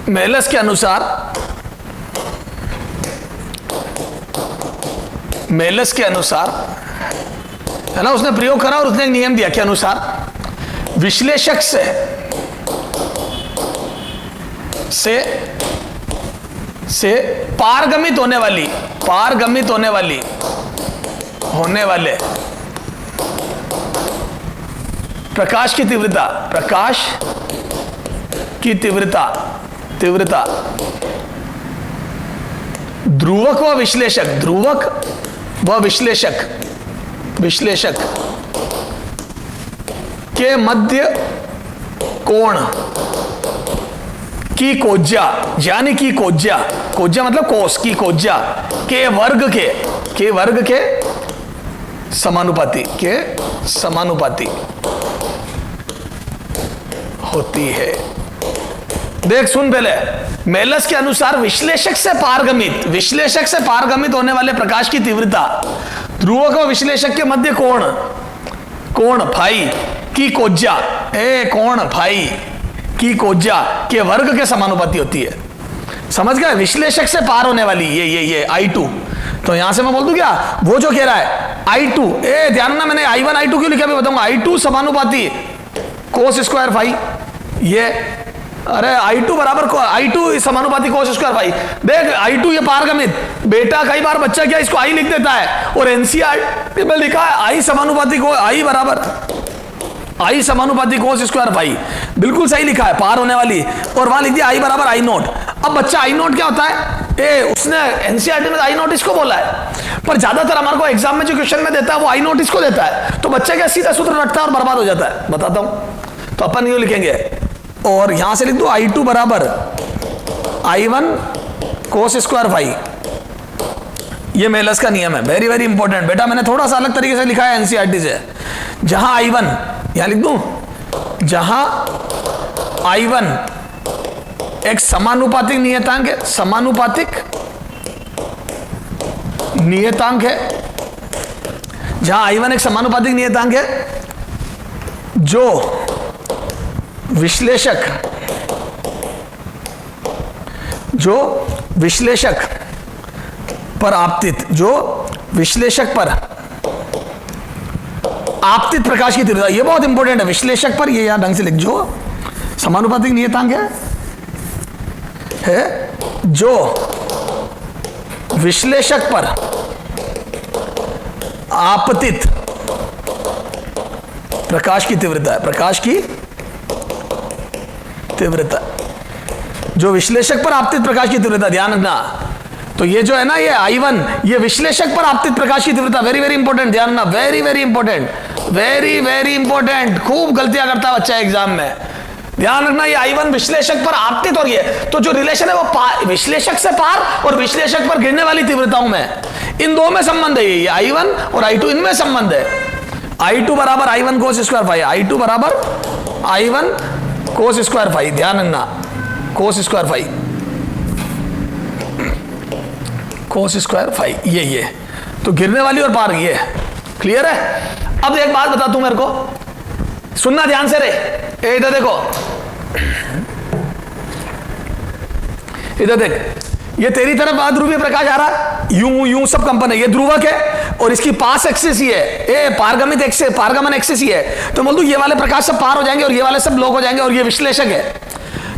Speaker 1: मेलस के अनुसार, मेलस के अनुसार है ना, उसने प्रयोग करा और उसने एक नियम दिया के अनुसार विश्लेषक से पारगमित होने वाले प्रकाश की तीव्रता ध्रुवक व विश्लेषक के मध्य कोण की कोज्या, यानी की कोज्या मतलब कोस की कोज्या के वर्ग के समानुपाती होती है। देख सुन पहले, मेलस के अनुसार विश्लेषक से पारगमित होने वाले प्रकाश की तीव्रता ध्रुवक व विश्लेषक के मध्य कोण फाई की कोज्या, कोण फाई की कोज्या के वर्ग के समानुपाती होती है। समझ गए? विश्लेषक से पार होने वाली ये I2। तो यहां से मैं बोल दूं क्या, वो जो कह रहा है I2, ध्यान ना, मैंने I1 I2 क्यों लिखा भी बताऊंगा। I2 समानुपाती कोस स्क्वायर फाई, ये अरे I2 बराबर I2 समानुपाती कोस स्क्वायर फाई। देख I2 ये पारगमित, बेटा कई बार बच्चा क्या इसको I लिख देता है और NCERT में लिखा है I समानुपाती को I बराबर I समानुपाती कोस स्क्वायर फाई, बिल्कुल सही लिखा है, पार होने वाली, और वहां लिख दिया I बराबर I नोट। अब बच्चा I नोट क्या होता है, उसने NCERT में I नोट इसको बोला है, पर ज्यादातर हमारे को एग्जाम में जो क्वेश्चन में देता है वो I नोट इसको देता है। तो बच्चा क्या सीधा सूत्र रटता है और बर्बाद हो जाता है। बताता हूं, तो अपन यूं लिखेंगे और यहां से लिख दो I2 बराबर I1 कोस स्क्वायर फाई। ये मेलस का नियम है, वेरी वेरी इंपॉर्टेंट बेटा, मैंने थोड़ा सा अलग तरीके से लिखा है NCERT से। जहां I1, यहां लिख दूं, जहां I1 एक समानुपातिक नियतांक है, जहां I1 एक समानुपातिक नियतांक है जो विश्लेषक पर आपतित प्रकाश की तीव्रता, ये बहुत इंपॉर्टेंट है, विश्लेषक पर, ये यहां ढंग से लिख, जो समानुपातिक नियतांक है जो विश्लेषक पर आपतित प्रकाश की तीव्रता है, जो विश्लेषक पर आपतित प्रकाश की तीव्रता, ध्यान रखना। तो ये जो है ना, ये I1, ये विश्लेषक पर आपतित प्रकाश की तीव्रता, वेरी वेरी इंपॉर्टेंट, ध्यान रखना, वेरी वेरी इंपॉर्टेंट, खूब गलतियां करता है बच्चा एग्जाम में, ध्यान रखना। ये I1 विश्लेषक पर आपतित, और ये तो जो रिलेशन है वो विश्लेषक से पार और विश्लेषक पर गिरने वाली तीव्रताओं में, इन दो में संबंध है, ये I1 और I2 इनमें संबंध है। I2 बराबर I1 कोस स्क्वायर फाई, I2 बराबर I1 कोस स्क्वायर फाई, ध्यान रखना, cos square phi, cos square phi, ये तो गिरने वाली और पार ये क्लियर है। अब एक बात बता तू मेरे को, सुनना ध्यान से रे, इधर देखो, इधर देख, ये तेरी तरफ ध्रुवीय प्रकाश आ रहा, यूं सब कंपन है, ये ध्रुवक है और इसकी पास एक्सिस ही है, ये पारगमित एक्सिस, पारगमन एक्सिस ही है। तो बोल दूं ये वाले प्रकाश सब पार हो जाएंगे और ये वाले सब ब्लॉक हो जाएंगे, और ये विश्लेषक है।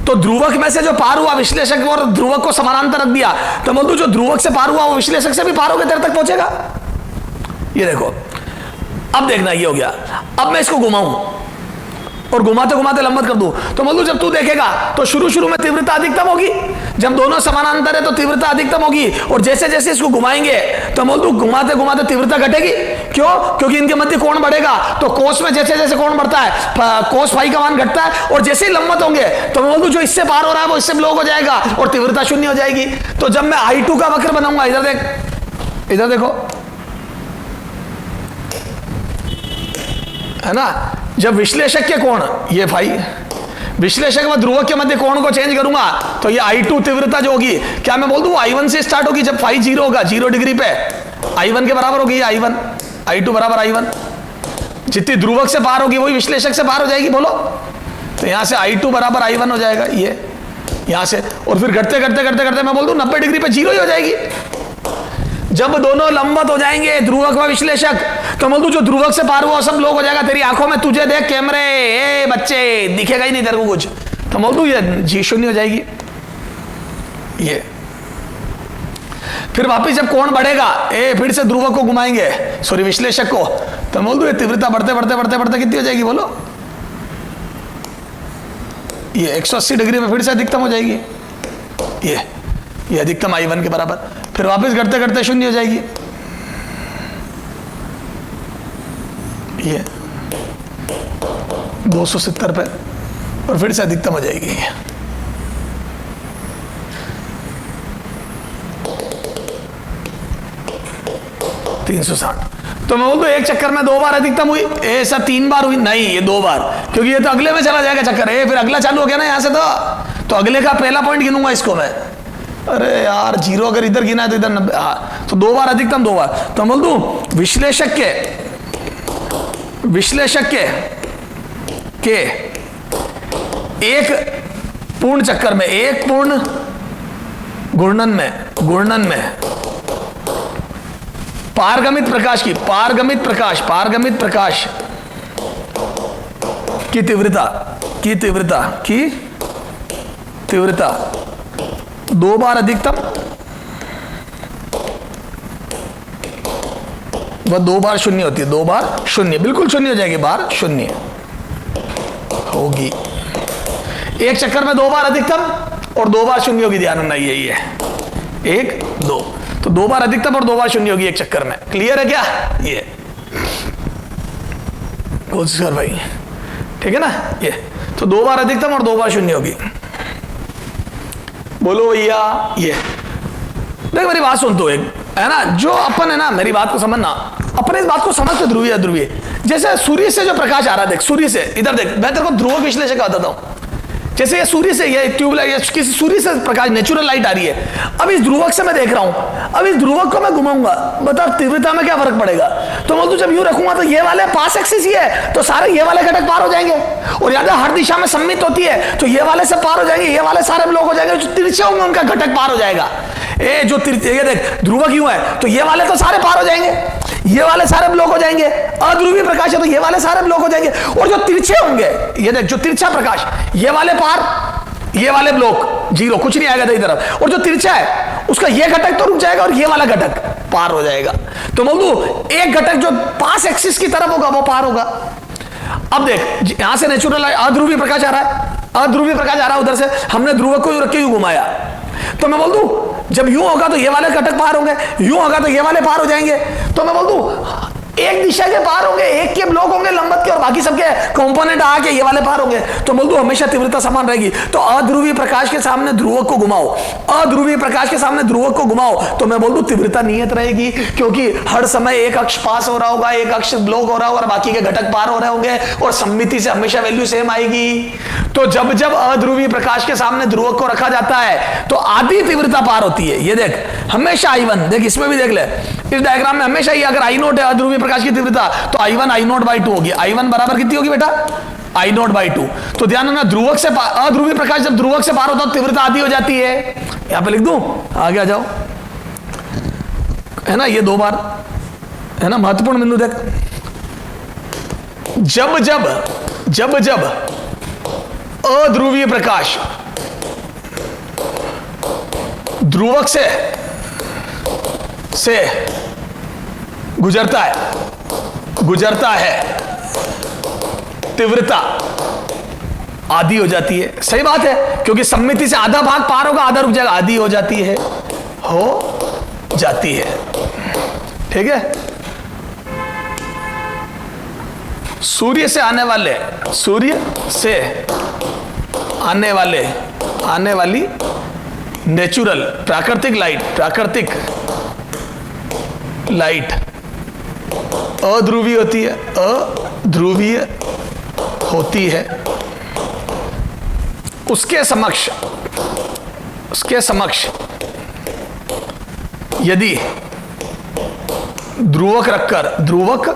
Speaker 1: तो ध्रुवक में से जो पार हुआ विश्लेषक और ध्रुवक को समानांतर रख दिया, तो बोल दूं जो ध्रुवक से पार हुआ वो विश्लेषक से भी पार होकर तेरे तक पहुंचेगा। ये देखो, अब देखना, ये हो गया। अब मैं इसको घुमाऊं और घुमाते घुमाते लंबत कर दूं, तो बोल दूं जब तू देखेगा तो शुरू में तीव्रता अधिकतम होगी, जब दोनों समानांतर है तो तीव्रता अधिकतम होगी, और जैसे जैसे इसको घुमाएंगे तो बोल दूं घुमाते घुमाते तीव्रता घटेगी। क्यों? क्योंकि इनके मध्य कोण बढ़ेगा, तो कोस में जैसे जैसे कोण बढ़ता है कोस फाई का मान घटता है, और जैसे ही लंबत होंगे तो बोल दूं जो इससे पार हो रहा है वो इससे ब्लॉक हो जाएगा और तीव्रता शून्य हो जाएगी। तो जब मैं I2 का वक्र बनाऊंगा, इधर देख, इधर देखो, है ना, जब विश्लेषक के कोण ये फाई, विश्लेषक व ध्रुवक के मध्य कोण को चेंज करूंगा तो ये I2 तीव्रता जो होगी, क्या मैं बोल दूं I1 से स्टार्ट होगी, जब फाई 0 होगा, 0 डिग्री पे I1 के बराबर होगी, I1 I2 बराबर I1, जितनी ध्रुवक से पार होगी वही विश्लेषक से पार हो जाएगी, बोलो। तो यहां से I2 बराबर I1 हो जाएगा, ये यहां से, और फिर घटते घटते घटते घटते मैं बोल दूं 90 डिग्री पे 0 ही हो जाएगी। जब दोनों लंबवत हो जाएंगे ध्रुवक व विश्लेषक, तो बोल दूं जो ध्रुवक से पार हुआ सब लोग हो जाएगा। तेरी आंखों में तुझे देख कैमरे, ए बच्चे दिखेगा ही नहीं तेरे को कुछ, तो बोल दूं ये जी शून्य हो जाएगी। ये फिर वापिस जब कोण बढ़ेगा, फिर से ध्रुवक को घुमाएंगे, सॉरी विश्लेषक को, तो बोल दूं ये तीव्रता बढ़ते बढ़ते बढ़ते बढ़ते कितनी हो जाएगी, बोलो, ये 180 डिग्री में फिर से अधिकतम हो जाएगी, ये अधिकतम I1 के बराबर, फिर वापस घटते घटते शून्य हो जाएगी, ये 270 पे, और फिर से अधिकतम हो जाएगी, 360। तो मैं बोलता हूं एक चक्कर में 2 बार अधिकतम हुई, ऐसा 3 बार हुई नहीं, ये 2 बार, क्योंकि ये तो अगले में चला जाएगा चक्कर, फिर अगला चालू हो गया ना यहां से, तो अगले का पहला पॉइंट गिनूंगा इसको मैं। अरे यार 0 अगर इधर गिना है तो इधर 90, हाँ, तो 2 बार अधिकतम 2 बार। तो बोल दूं विश्लेषक के एक पूर्ण चक्कर में, एक पूर्ण घूर्णन में पारगमित प्रकाश की तीव्रता 2 बार अधिकतम वह 2 बार शून्य होती है, 2 बार शून्य, बिल्कुल शून्य हो जाएगी, बार शून्य होगी। एक चक्कर में 2 बार अधिकतम और 2 बार शून्य होगी, ध्यान रखना, यही है 1 2, तो 2 बार अधिकतम और 2 बार शून्य होगी एक चक्कर में। क्लियर है क्या? ये कोशिश कर भाई, ठीक है ना। ये तो 2 बार अधिकतम और 2 बार शून्य होगी। बोलो भैया, ये देख मेरी बात सुन तो, एक है ना, जो अपन है ना, मेरी बात को समझना, अपने इस बात को समझते ध्रुवीय अध्रुवीय, जैसे सूर्य से जो प्रकाश आ रहा है, देख सूर्य से, इधर देख, मैं तेरे को ध्रुव विश्लेषक बताता हूं। जैसे ये सूर्य से, ये ट्यूबलाइट, किसी सूर्य से प्रकाश, नेचुरल लाइट आ रही है, अब इस ध्रुवक से मैं देख रहा हूं, अब इस ध्रुवक को मैं घुमाऊंगा, बता तीव्रता में क्या फर्क पड़ेगा? तो मैं तो जब यूं रखूंगा तो ये वाले पास एक्सिस ही है, तो सारे ये वाले घटक पार हो जाएंगे, और याद है हर दिशा में सम्मित होती है, तो ये वाले सब पार हो जाएंगे, ये वाले सारे ब्लॉक हो जाएंगे, जो तिरछे होंगे उनका घटक पार हो जाएगा। जो ये देख ध्रुवक यूं है, तो ये वाले तो सारे पार हो जाएंगे, ये वाले सारे ब्लॉक हो जाएंगे। अध्रुवीय प्रकाश है तो ये वाले सारे ब्लॉक हो जाएंगे, और जो तिरछे होंगे, ये देख जो तिरछा प्रकाश, ये वाले पार, ये वाले ब्लॉक 0, कुछ नहीं आएगा तेरी तरफ, और जो तिरछा है उसका ये घटक तो रुक जाएगा और ये वाला घटक पार हो जाएगा। तो बोल दूं एक घटक जो पास एक्सिस की तरफ होगा वो पार होगा। अब देख यहां से नेचुरल अध्रुवीय प्रकाश आ रहा है, अध्रुवीय प्रकाश आ रहा है उधर से, हमने ध्रुवक को यूं रख के यूं घुमाया, तो मैं बोल दूं जब यूं होगा तो ये वाले घटक पार होंगे, यूं होगा तो ये वाले पार हो जाएंगे। तो मैं बोल दूं एक दिशा के पार होंगे, एक के ब्लॉक होंगे लंबवत के और बाकी सबके कंपोनेंट आके ये वाले पार होंगे, तो बोल दो हमेशा तीव्रता समान रहेगी। तो अध्रुवीय प्रकाश के सामने ध्रुवक को घुमाओ, अध्रुवीय प्रकाश के सामने ध्रुवक को घुमाओ, तो मैं बोल दूं तीव्रता नियत रहेगी, क्योंकि हर समय एक अक्ष पास हो रहा होगा, एक अक्ष ब्लॉक हो रहा होगा और बाकी के घटक पार हो रहे होंगे और सममिति से हमेशा वैल्यू सेम आएगी। तो जब जब अध्रुवीय प्रकाश के सामने ध्रुवक को रखा जाता है तो आधी तीव्रता पार होती है। ये देख हमेशा I1, देख इसमें भी देख ले, इस डायग्राम में हमेशा ही अगर I0 है अध्रुवीय प्रकाश की तीव्रता तो I1 I0/2 होगी। I1 बराबर कितनी होगी बेटा? I0/2। तो ध्यान रखना, ध्रुवक से अध्रुवीय प्रकाश जब ध्रुवक से पार होता है तीव्रता आधी हो जाती है। यहां पे लिख दूं, आगे आ जाओ, है ना, ये 2 बार है ना, महत्वपूर्ण बिंदु देख। जब जब अध्रुवीय प्रकाश ध्रुवक से गुजरता है तीव्रता आधी हो जाती है। सही बात है, क्योंकि सममिति से आधा भाग पार होगा, आधा रुक जाएगा, आधी हो जाती है, ठीक है। सूर्य से आने वाली नेचुरल प्राकृतिक लाइट अध्रुवीय होती है, उसके समक्ष यदि ध्रुवक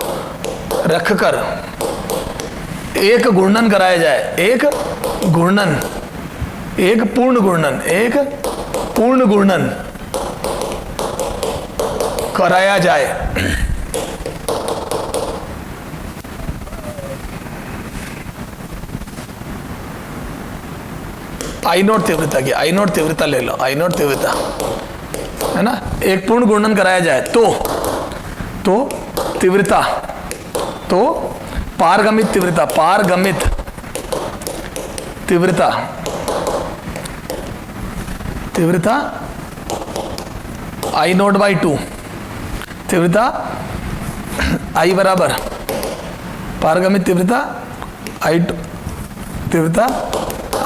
Speaker 1: रखकर एक घूर्णन कराया जाए, एक पूर्ण घूर्णन कराया जाए, I0 तीव्रता की, I0 तीव्रता ले लो, I0 तीव्रता है ना, एक पूर्ण घूर्णन कराया जाए तो तीव्रता, तो पारगमित तीव्रता I0/2, तीव्रता I बराबर पारगमित तीव्रता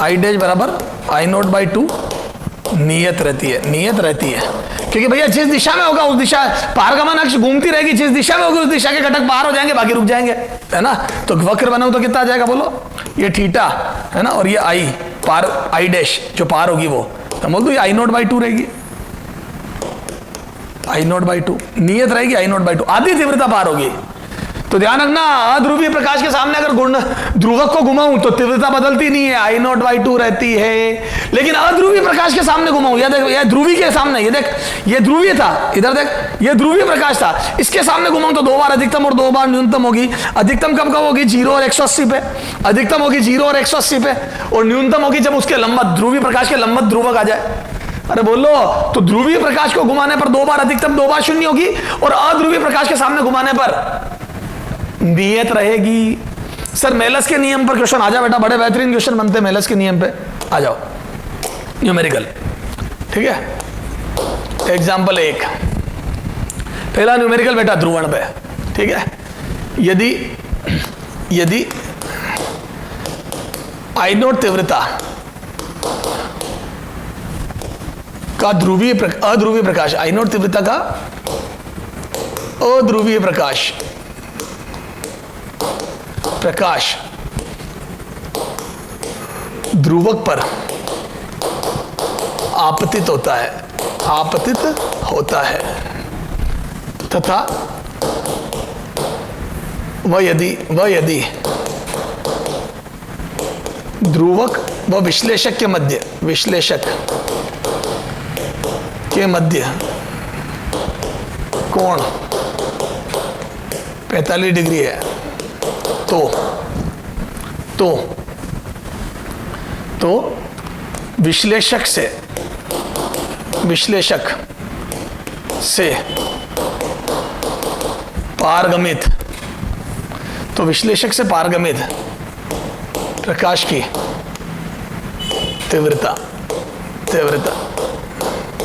Speaker 1: I डैश बराबर I0/2 नियत रहती है, क्योंकि भैया जिस दिशा में होगा उस दिशा, पारगमन अक्ष घूमती रहेगी, जिस दिशा में होगी उस दिशा के घटक बाहर हो जाएंगे, बाकी रुक जाएंगे, है ना। तो वक्र बनाओ तो कितना आ जाएगा बोलो, ये थीटा है ना, और ये I डैश जो पार होगी वो, तो बोल दो ये I0/2 रहेगी, I0/2 नियत रहेगी, I0/2 आधी तीव्रता पार होगी। तो ध्यान रखना, अध्रुवीय प्रकाश के सामने अगर ध्रुवक को घुमाऊं तो तीव्रता बदलती नहीं है, I0/2 रहती है। लेकिन अध्रुवीय प्रकाश के सामने घुमाऊं, या देख, ये ध्रुवीय के सामने, ये देख, ये ध्रुवीय था, इधर देख, ये ध्रुवीय प्रकाश था, इसके सामने घुमाऊं तो 2 बार अधिकतम और 2 बार न्यूनतम होगी। अधिकतम कब होगी? 0 और 180 पे। अधिकतम होगी 0 और 180 पे, और न्यूनतम होगी जब उसके लंबवत, ध्रुवीय प्रकाश के लंबवत ध्रुवक आ जाए। अरे बोलो, तो ध्रुवीय प्रकाश को घुमाने पर 2 बार अधिकतम, 2 बार शून्य होगी, और अध्रुवीय प्रकाश के सामने घुमाने पर नियत रहेगी। सर मेलस के नियम पर क्वेश्चन आ जाओ बेटा, बड़े बेहतरीन क्वेश्चन बनते हैं मेलस के नियम पे, आ जाओ, न्यूमेरिकल, ठीक है। एग्जाम्पल 1, पहला न्यूमेरिकल बेटा ध्रुवण पे, ठीक है। यदि I0 तीव्रता का अध्रुवीय प्रकाश, I0 तीव्रता का अध्रुवीय प्रकाश ध्रुवक पर आपतित होता है तथा वह यदि ध्रुवक व विश्लेषक के मध्य कोण 45 डिग्री है, तो विश्लेषक से पारगमित प्रकाश की तीव्रता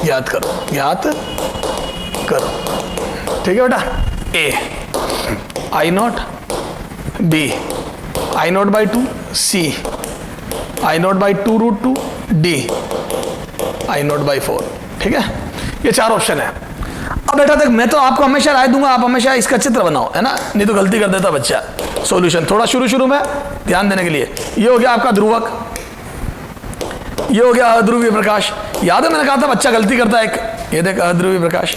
Speaker 1: याद करो, ठीक है बेटा। A I naught, B I naught by two, C I naught by 2√2, D I naught by 4। ठीक है, ये 4 ऑप्शन है। अब बेटा देख, मैं तो आपको हमेशा राय दूंगा, आप हमेशा इसका चित्र बनाओ, है ना, नहीं तो गलती कर देता बच्चा। सॉल्यूशन थोड़ा शुरू में ध्यान देने के लिए, ये हो गया आपका ध्रुवक, ये हो गया अध्रुवीय प्रकाश। याद है मैंने कहा था बच्चा गलती करता है एक, ये देख अध्रुवीय प्रकाश।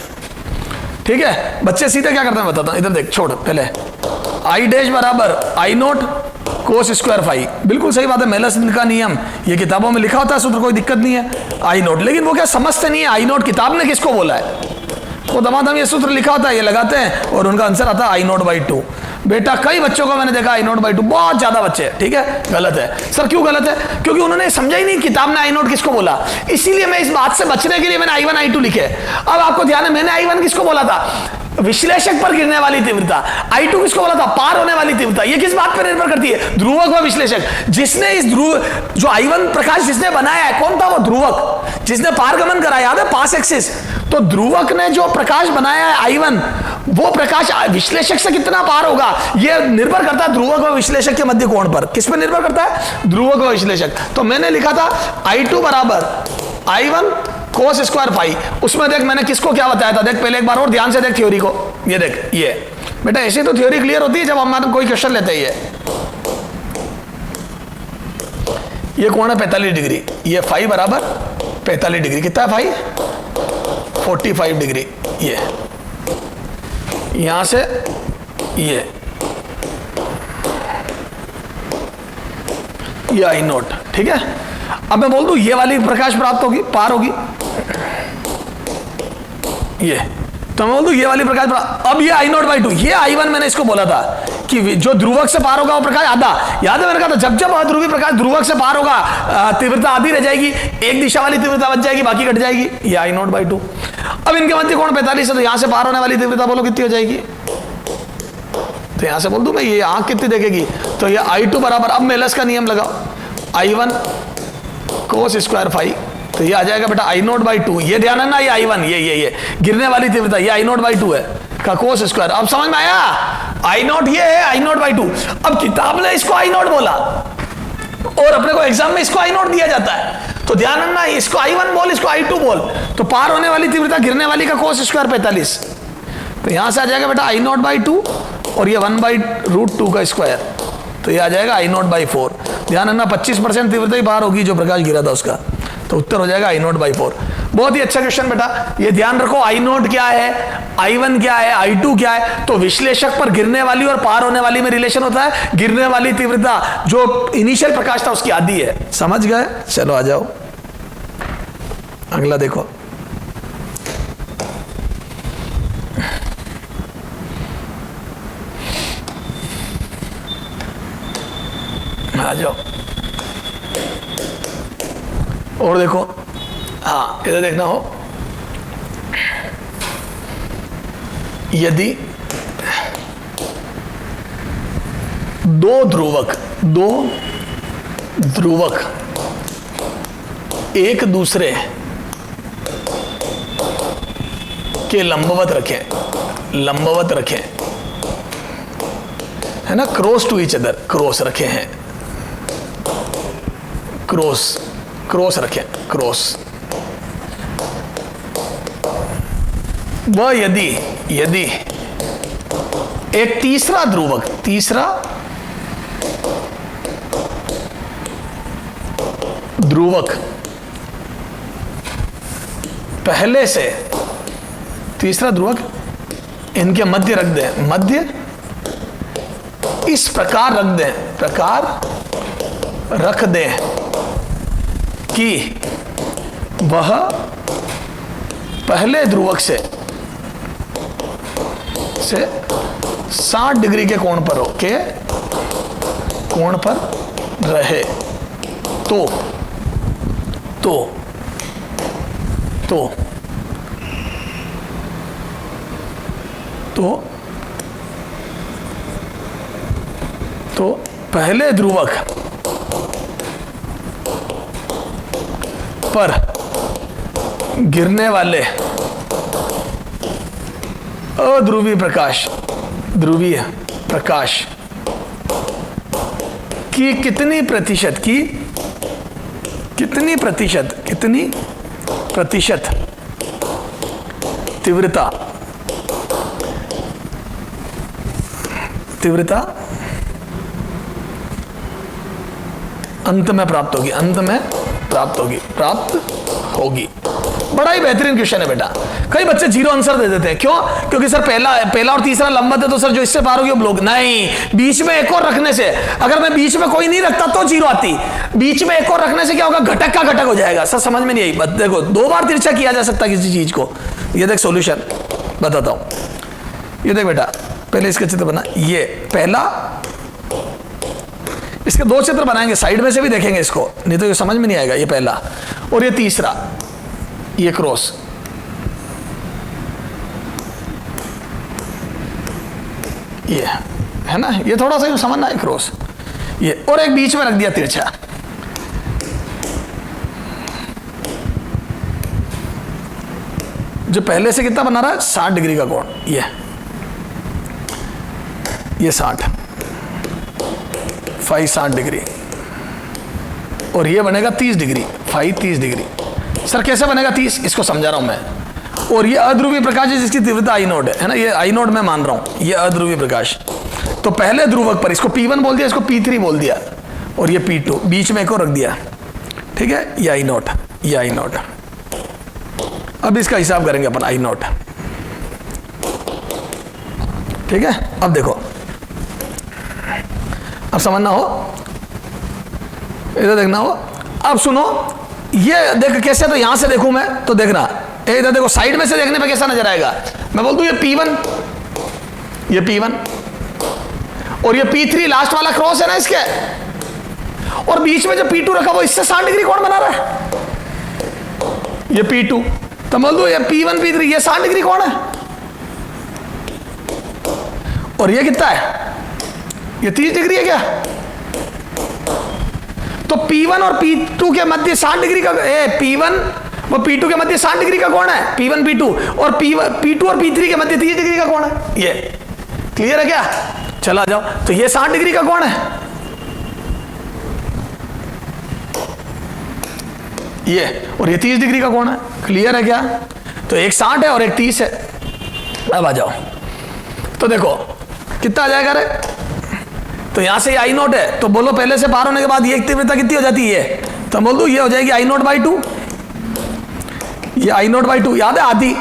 Speaker 1: ठीक है, बच्चे सीधे क्या करते हैं बताता हूं, इधर देख, छोड़ पहले, आई डैश बराबर आई नॉट कोस स्क्वायर फाई, बिल्कुल सही बात है, मेलस का नियम, ये किताबों में लिखा होता है सूत्र, कोई दिक्कत नहीं है, आई नॉट। लेकिन वो क्या समझते नहीं है आई नॉट किताब ने किसको बोला है, वो दमादम ये सूत्र लिखा होता है, ये लगाते हैं और उनका आंसर आता है आई नॉट बाई 2। बेटा कई बच्चों को मैंने देखा आई नॉट बाई 2, बहुत ज्यादा बच्चे, ठीक है, गलत है। सर क्यों गलत है? क्योंकि उन्होंने समझा ही नहीं किताब ने आई नॉट किसको बोला, इसीलिए मैं इस बात से बचने के लिए मैंने I1 I2 लिखे। अब आपको ध्यान है, मैंने I1 किसको बोला था, विश्लेषक पर गिरने वाली तीव्रता, I2 किसको बोला था, पार होने वाली तीव्रता। ये किस बात पर निर्भर करती है, ध्रुवक व विश्लेषक। जिसने इस ध्रुव जो I1 प्रकाश जिसने बनाया है, कौन था वो, ध्रुवक, जिसने पारगमन करा, याद है, पास एक्सिस। तो ध्रुवक ने जो प्रकाश बनाया है I1, वो प्रकाश विश्लेषक से कितना पार होगा, यह निर्भर करता है ध्रुवक व विश्लेषक के मध्य कोण पर। किस पर निर्भर करता है, ध्रुवक व विश्लेषक। तो मैंने लिखा था I2 बराबर I1 कोस स्क्वायर फाई। उसमें देख मैंने किसको क्या बताया था, देख पहले एक बार और ध्यान से देख थ्योरी को, ये देख, ये बेटा ऐसे तो थ्योरी क्लियर होती है जब हमारा कोई क्वेश्चन लेते हैं। ये कोण है 45 डिग्री, ये फाई बराबर 45 डिग्री, कितना है फाई, 45 डिग्री। ये यहां से ये आई नोट, ठीक है। अब मैं बोल दूं ये वाली प्रकाश प्राप्त होगी, पार होगी, ये तो मैं बोल दूं ये वाली प्रकाश प्राप्त। अब ये आई नोट बाई 2, ये I1 मैंने इसको बोला था कि जो ध्रुवक से पार होगा वो प्रकाश आधा, याद है मैंने कहा था जब जब अध्रुवी प्रकाश ध्रुवक से पार होगा तीव्रता आधी रह जाएगी, एक दिशा वाली तीव्रता बच जाएगी, बाकी कट जाएगी, ये आई नोट बाई 2। अब इनके मध्य कोण 45 है, तो यहां से पार होने वाली तीव्रता बोलो कितनी हो जाएगी, तो यहां से बोल दूं मैं ये आंख कितनी देखेगी, तो ये I2 बराबर, अब मेलस का नियम लगाओ, I1 कोस स्क्वायर फाई, तो ये आ जाएगा बेटा आई नोट बाई 2। ये ध्यान है ना, ये I1 ये गिरने वाली तीव्रता, ये आई नोट बाई 2 है का कोस स्क्वायर। अब समझ में आया, आई नोट ये है, आई नोट बाई 2। अब किताब ने इसको आई नोट बोला और अपने को एग्जाम में इसको आई नोट दिया जाता है, तो ध्यान रखना, इसको I1 बोल, इसको I2 बोल, तो पार होने वाली तीव्रता गिरने वाली का कोस स्क्वायर 45, तो यहां से आ जाएगा बेटा आई नोट बाई 2 और ये 1/√2 का स्क्वायर, तो ये आ जाएगा आई नोट बाई 4। ध्यान रखना 25% तीव्रता ही पार होगी जो प्रकाश गिरा था उसका, तो उत्तर हो जाएगा आई नोट बाई 4। बहुत ही अच्छा क्वेश्चन बेटा, ये ध्यान रखो, आई नोट क्या है, I1 क्या है, I2 क्या है, तो विश्लेषक पर गिरने वाली और पार होने वाली में रिलेशन होता है, गिरने वाली तीव्रता जो इनिशियल प्रकाश था उसकी आधी है। समझ गए, चलो आ जाओ अगला देखो, आ जाओ और देखो, हाँ इधर देखना हो, यदि दो ध्रुवक एक दूसरे के लंबवत रखें, है ना, cross to each other, cross रखे हैं, क्रॉस रखें, क्रॉस, वह यदि एक तीसरा ध्रुवक पहले से, तीसरा ध्रुवक इनके मध्य रख दें, मध्य इस प्रकार रख दें कि वह पहले ध्रुवक से 60 डिग्री के कोण पर रहे, तो पहले ध्रुवक पर गिरने वाले अध्रुवीय प्रकाश, ध्रुवीय प्रकाश की कितनी प्रतिशत तीव्रता अंत में प्राप्त होगी। बड़ा ही बेहतरीन क्वेश्चन है बेटा। कई बच्चे जीरो आंसर दे देते हैं, क्यों? क्योंकि सर पहला और तीसरा लंबवत है, तो सर जो इससे पार होगी वो ब्लॉक। नहीं, बीच में एक और रखने से, अगर मैं बीच में कोई नहीं रखता तो जीरो आती, बीच में एक और रखने से क्या होगा? घटक का घटक हो जाएगा। सर समझ में नहीं आई। देखो, 2 बार तिरछा किया जा सकता है किसी चीज को। ये देख सॉल्यूशन बताता हूं। ये देख बेटा, पहले इसका चित्र बना, ये पहला, इसके 2 चित्र बनाएंगे, साइड में से भी देखेंगे इसको, नहीं तो ये समझ में नहीं आएगा। ये पहला और ये तीसरा, ये क्रॉस, ये है ना, ये थोड़ा सा समझना है, क्रॉस, ये, और एक बीच में रख दिया तिरछा। जो पहले से कितना बना रहा है? 60 डिग्री का कोण। ये 60, फाई 60 डिग्री, और ये बनेगा 30 डिग्री, फाई 30 डिग्री। सर कैसे बनेगा 30? इसको समझा रहा हूं मैं। और ये अध्रुवीय प्रकाश है जिसकी तीव्रता आई नोड है ना, ये आई नोड मैं मान रहा हूं, ये अध्रुवीय प्रकाश। तो पहले ध्रुवक पर इसको P1 बोल दिया, इसको P3 बोल दिया, और ये P2, बीच में एक और रख दिया, ठीक है? ये आई नोट, ये आई नोट। अब इसका हिसाब करेंगे अपन, आई नोट, ठीक है? अब देखो, अब समझना हो, इधर देखना हो। अब सुनो, ये देख कैसे, तो यहां से देखूं मैं तो देखना, इधर देखो, साइड में से देखने पे कैसा नजर आएगा? मैं बोल दूं ये P1, ये P1, और ये P3 लास्ट वाला क्रॉस है ना इसके, और बीच में जो P2 रखा वो इससे 60 डिग्री कोण बना रहा है, ये P2। तो बोल दूं ये P1 P3 ये 60 डिग्री कोण है, और ये कितना है? ये 30 डिग्री है क्या? तो P1 और P2 के मध्य 60 डिग्री का, P1 वो P2 के मध्य 60 डिग्री का कोण है, P1 P2, और P2 और P3 के मध्य 30 डिग्री का कोण है। ये क्लियर है क्या? चला जाओ, तो ये 60 डिग्री का कोण है, ये, और ये 30 डिग्री का कोण है। क्लियर है क्या? तो एक 60 है और एक 30 है। अब आ जाओ, तो देखो कितना आ जाएगा रे? तो यहां से आई नोट है, तो बोलो पहले से पार होने के बाद ये तीव्रता कितनी हो जाती है? तो बोल दो ये हो जाएगी आई नोट बाई 2, ये आई नोट बाई 2, याद है आधी।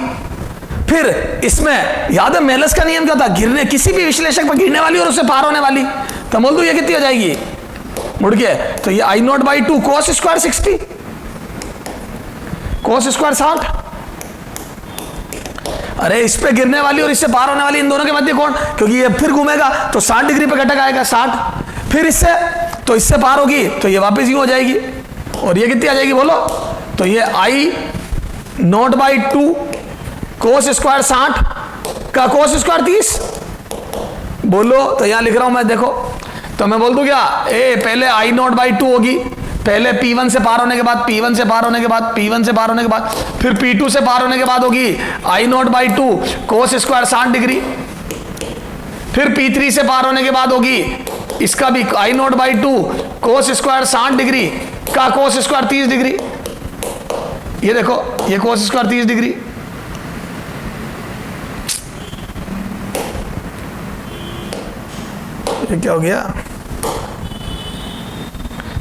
Speaker 1: फिर इसमें याद है मेलस का नियम क्या था? गिरने, किसी भी विश्लेषक पर गिरने वाली और उससे पार होने वाली। तो बोल दो ये कितनी हो जाएगी मुड़ के? तो ये I naught by 2 cos square 60, cos square 60। अरे इस पे गिरने वाली और इससे पार होने वाली, इन दोनों के मध्य कोण, क्योंकि ये फिर घूमेगा तो 60 डिग्री पे घटक आएगा 60, फिर इससे, तो इससे पार होगी तो ये वापस यूं हो जाएगी, और ये कितनी आ जाएगी बोलो? तो ये I naught by 2 cos square 60 का कोस स्क्वायर 30, बोलो। तो यहां लिख रहा हूं मैं, देखो, तो मैं बोल दूं क्या? पहले आई नोट बाई 2 होगी, पहले P1 से पार होने के बाद, P1 से पार होने के बाद, P1 से पार होने के बाद, फिर P2 से पार होने के बाद होगी I naught by 2 cos square 60 degree, फिर P3 से पार होने के बाद होगी इसका भी I naught by 2 cos square 60 degree का कोस स्क्वायर 30 डिग्री। ये देखो, ये कोस स्क्वायर 30 डिग्री, ये क्या हो गया?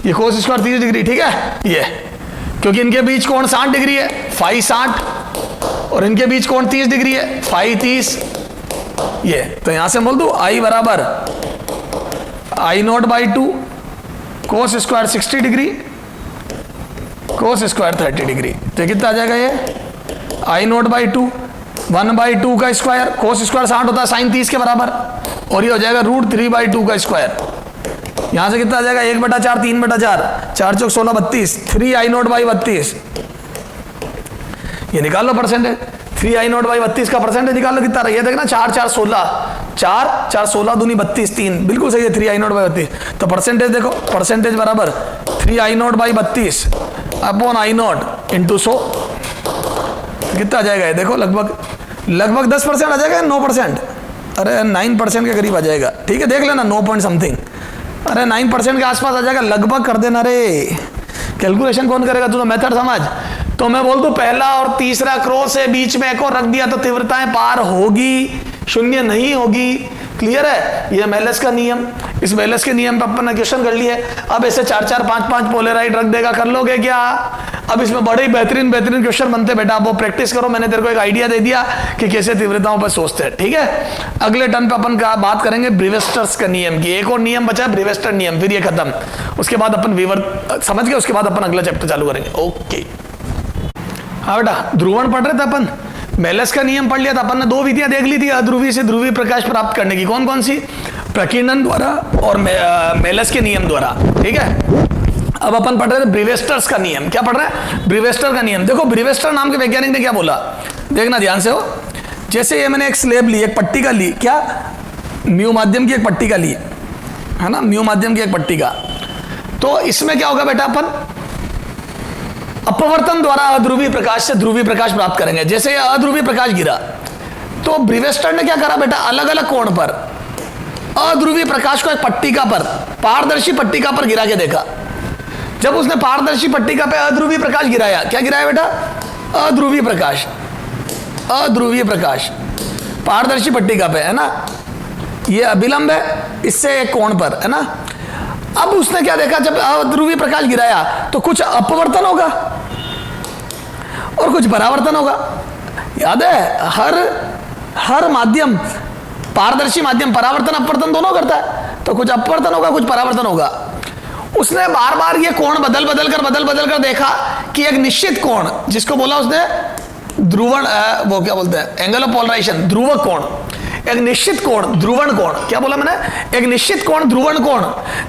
Speaker 1: ये कोस स्क्वायर 30 डिग्री, ठीक है? ये क्योंकि इनके बीच कोण 60 डिग्री है, फाई 60, और इनके बीच कोण 30 डिग्री है, फाई 30। ये तो यहां से बोल दू आई बराबर I naught by 2 cos square 60 degree cos square 30 degree. तो कितना आ जाएगा? ये आई नोट बाई 2 1/2 का स्क्वायर, कोस स्क्वायर 60 होता है साइन 30 के बराबर, और ये हो जाएगा √3/2 का स्क्वायर। यहां से कितना आ जाएगा? 1/4 3/4, 4 चौक 16 32, 3 आई नोट बाई 32। ये निकाल लो परसेंटेज, 3 आई नोट बाई 32 का परसेंटेज निकाल लो कितना रहा? ये देखना 4 4 16, 4 4 16 दूनी 32 3, बिल्कुल सही है 3 आई नोट बाई 32। तो परसेंटेज देखो, परसेंटेज बराबर 3 I naught by 32 upon I naught into 100। कितना आ जाएगा? ये देखो लगभग 10% आ जाएगा, 9%। अरे 9% के करीब आ जाएगा, ठीक है, देख लेना 9 पॉइंट समथिंग, अरे 9% के आसपास आ जाएगा, लगभग कर देना रे। कैलकुलेशन कौन करेगा, तू तो मेथड समझ। तो मैं बोल दूं पहला और तीसरा क्रॉस है, बीच में एक और रख दिया तो तीव्रताएं पार होगी, शून्य नहीं होगी। क्लियर है, ये मेलस का नियम। इस मेलस के नियम पे अपन ने क्वेश्चन कर लिए। अब ऐसे 4-4, 5-5 पोलराइड रख देगा, कर लोगे क्या? अब इसमें बड़े ही बेहतरीन बेहतरीन क्वेश्चन बनते बेटा, आप वो प्रैक्टिस करो। मैंने तेरे को एक आइडिया दे दिया कि कैसे तीव्रताओं पर सोचते हैं, ठीक है। अगले टर्न पे अपन का बात करेंगे ब्रीवेस्टर्स का नियम की। एक और नियम बचा है ब्रीवेस्टर नियम, फिर ये खत्म। उसके बाद अपन वीवर समझ गए, उसके बाद अपन अगला चैप्टर चालू करेंगे। ओके, हाँ बेटा, ध्रुवण पढ़ रहे थे अपन, मेलस का नियम पढ़ लिया था अपन ने। 2 विधियां देख ली थी अध्रुवी से ध्रुवीय प्रकाश प्राप्त करने की। कौन कौन सी? प्रकीर्णन द्वारा और मेलस के नियम द्वारा, ठीक है। अब अपन पढ़ रहे थे ब्रीवेस्टर्स का नियम। क्या पढ़ रहे हैं? ब्रीवेस्टर का नियम। देखो ब्रीवेस्टर नाम के वैज्ञानिक ने क्या बोला, देखना ध्यान से हो। जैसे ये मैंने एक स्लेब ली, एक पट्टिका ली, क्या म्यू माध्यम की एक पट्टिका ली है ना, म्यू माध्यम की एक पट्टिका। तो इसमें क्या होगा बेटा, अपन अपवर्तन द्वारा अध्रुवीय प्रकाश से ध्रुवीय प्रकाश प्राप्त करेंगे। जैसे ये अध्रुवीय प्रकाश गिरा तो ब्रीवेस्टर ने क्या करा बेटा, अलग अलग कोण पर अध्रुवीय प्रकाश को एक पट्टिका पर, पारदर्शी पट्टिका पर गिरा के देखा। जब उसने पारदर्शी पट्टिका पे अध्रुवीय प्रकाश गिराया, क्या गिराया बेटा? अध्रुवीय प्रकाश, अध्रुवीय प्रकाश पारदर्शी पट्टिका पे, है ना। ये अभिलंब है इससे एक कोण पर, है ना। अब उसने क्या देखा, जब अध्रुवीय प्रकाश गिराया तो कुछ अपवर्तन होगा और कुछ परावर्तन होगा। याद है, हर माध्यम, पारदर्शी माध्यम परावर्तन अपवर्तन दोनों करता है, तो कुछ अपवर्तन होगा कुछ परावर्तन होगा। उसने बार बार ये कोण बदल बदल कर देखा कि एक निश्चित कोण, जिसको बोला उसने ध्रुवण, वो क्या बोलते हैं, एंगल ऑफ पोलराइजेशन, ध्रुवक कोण, एक निश्चित कोण ध्रुवण कोण। क्या बोला मैंने? एक निश्चित कोण ध्रुवण कोण,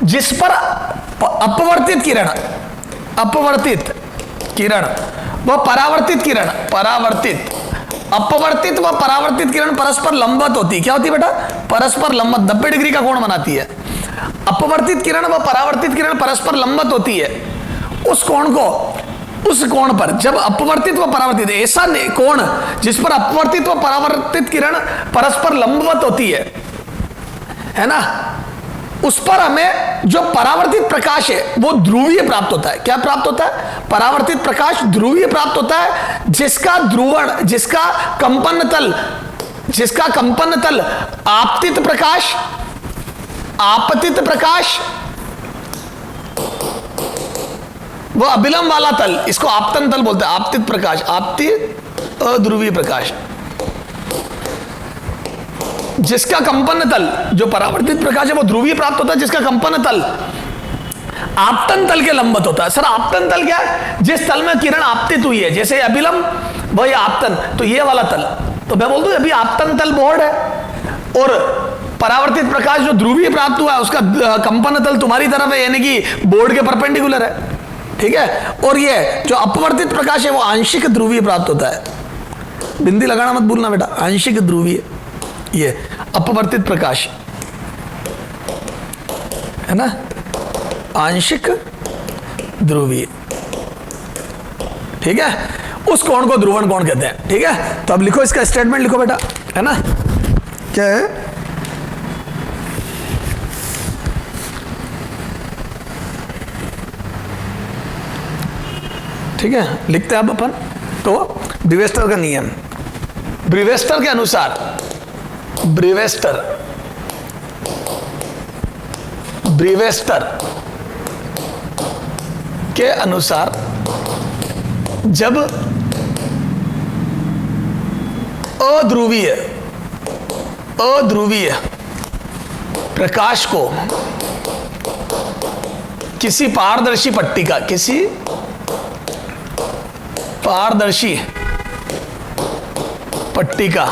Speaker 1: जिस पर अपवर्तित किरण, अपवर्तित किरण व परावर्तित किरण, परावर्तित, अपवर्तित व परावर्तित किरण परस्पर लंबवत होती है। क्या होती है बेटा? परस्पर लंबवत, 90 डिग्री का कोण बनाती है। अपवर्तित किरण व परावर्तित किरण परस्पर लंबवत होती है। उस कोण को, उस कोण पर जब अपवर्तित व परावर्तित, ऐसा कोण जिस पर अपवर्तित व परावर्तित किरण परस्पर लंबवत होती है ना, उस पर हमें जो परावर्तित प्रकाश है वो ध्रुवीय प्राप्त होता है। क्या प्राप्त होता है? परावर्तित प्रकाश ध्रुवीय प्राप्त होता है, जिसका ध्रुवण, जिसका कंपन तल आपतित प्रकाश, आपतित प्रकाश वो अभिलंब वाला तल, इसको आपतन तल बोलते हैं। आपतित प्रकाश, आपतित अध्रुवीय प्रकाश, जिसका कंपन तल, जो परावर्तित प्रकाश है वो ध्रुवीय प्राप्त होता है, जिसका कंपन तल आपतन तल के लंबवत होता है। सर आपतन तल क्या है? जिस तल में किरण आपतित हुई है, जैसे अभिलंब वही आपतन, तो ये वाला तल। तो मैं बोल दूं अभी आपतन तल बोर्ड है और परावर्तित प्रकाश जो ध्रुवीय प्राप्त हुआ है उसका कंपन तल तुम्हारी तरफ है, यानी कि बोर्ड के परपेंडिकुलर है, ठीक है। और ये जो अपवर्तित प्रकाश है वो आंशिक ध्रुवीय प्राप्त होता है। बिंदी लगाना मत भूलना बेटा, आंशिक ध्रुवीय, ये अपवर्तित प्रकाश है ना, आंशिक ध्रुवीय, ठीक है। उस कोण को ध्रुवण कोण कहते हैं, ठीक है। तो अब लिखो, इसका स्टेटमेंट लिखो बेटा, है ना। क्या है? ठीक है, लिखते हैं अब अपन। तो ब्रीवेस्टर का नियम, ब्रीवेस्टर के अनुसार, ब्रीवेस्टर के अनुसार जब अध्रुवीय प्रकाश को किसी पारदर्शी पट्टिका, किसी पारदर्शी पट्टिका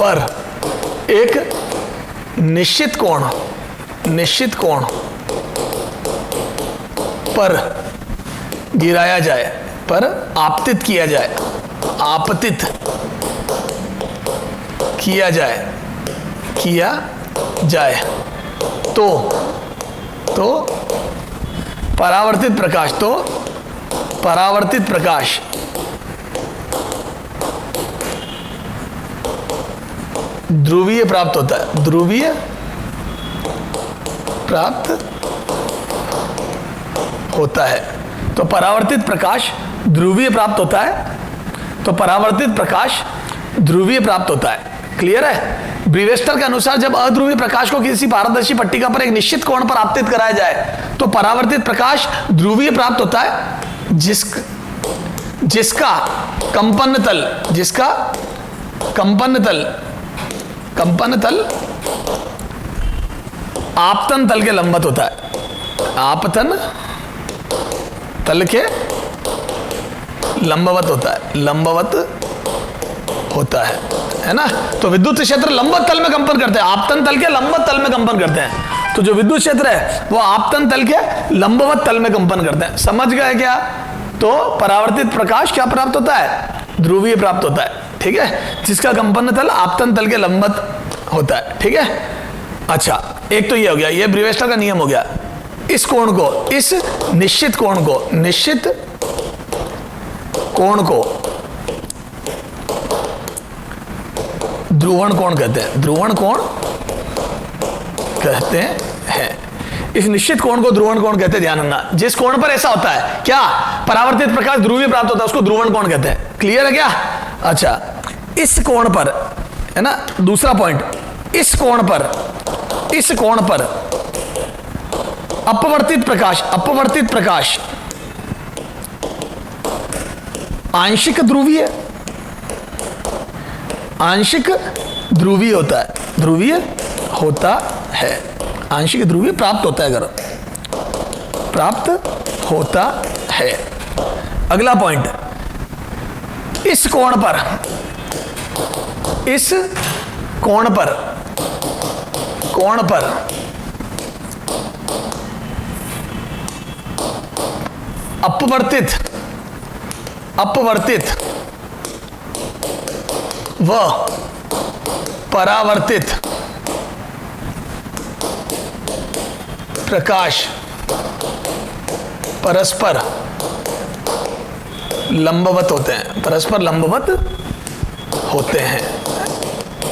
Speaker 1: पर एक निश्चित कोण पर गिराया जाए, पर आपतित किया जाए, आपतित किया जाए तो परावर्तित ध्रुवीय प्राप्त होता है, ध्रुवीय प्राप्त होता है। तो परावर्तित प्रकाश ध्रुवीय प्राप्त होता है, तो परावर्तित प्रकाश ध्रुवीय प्राप्त होता है। क्लियर है? ब्रीवेस्टर के अनुसार जब अध्रुवीय प्रकाश को किसी पारदर्शी पट्टिका पर एक निश्चित कोण पर आपतित कराया जाए तो परावर्तित प्रकाश ध्रुवीय प्राप्त होता है, जिसका कंपन तल आपतन तल के लंबवत होता है, आपतन तल के लंबवत होता है ना। तो विद्युत क्षेत्र लंबवत तल में कंपन करते हैं, आपतन तल के लंबवत तल में कंपन करते हैं। तो जो विद्युत क्षेत्र है वो आपतन तल के लंबवत तल में कंपन करते हैं। समझ गए क्या? तो परावर्तित प्रकाश क्या प्राप्त होता है? ध्रुवीय प्राप्त होता है। ठीक है, जिसका कंपन तल आपतन तल के लंबवत होता है। ठीक है, अच्छा, एक तो ये हो गया, ये ब्रीवेस्टर का नियम हो गया। इस कोण को, इस निश्चित कोण को ध्रुवण कोण कहते हैं, ध्रुवण कोण कहते हैं। इस निश्चित कोण को ध्रुवण कोण कहते हैं। ध्यान रखना, जिस कोण पर ऐसा होता है क्या, परावर्तित प्रकाश ध्रुवीय प्राप्त होता है, उसको ध्रुवण कोण कहते हैं। क्लियर है क्या? अच्छा, इस कोण पर, है ना, दूसरा पॉइंट, इस कोण पर अपवर्तित प्रकाश आंशिक ध्रुवीय होता है, आंशिक ध्रुवीय प्राप्त होता है, अगर प्राप्त होता है। अगला पॉइंट, इस कोण पर अपवर्तित व परावर्तित प्रकाश परस्पर लंबवत होते हैं,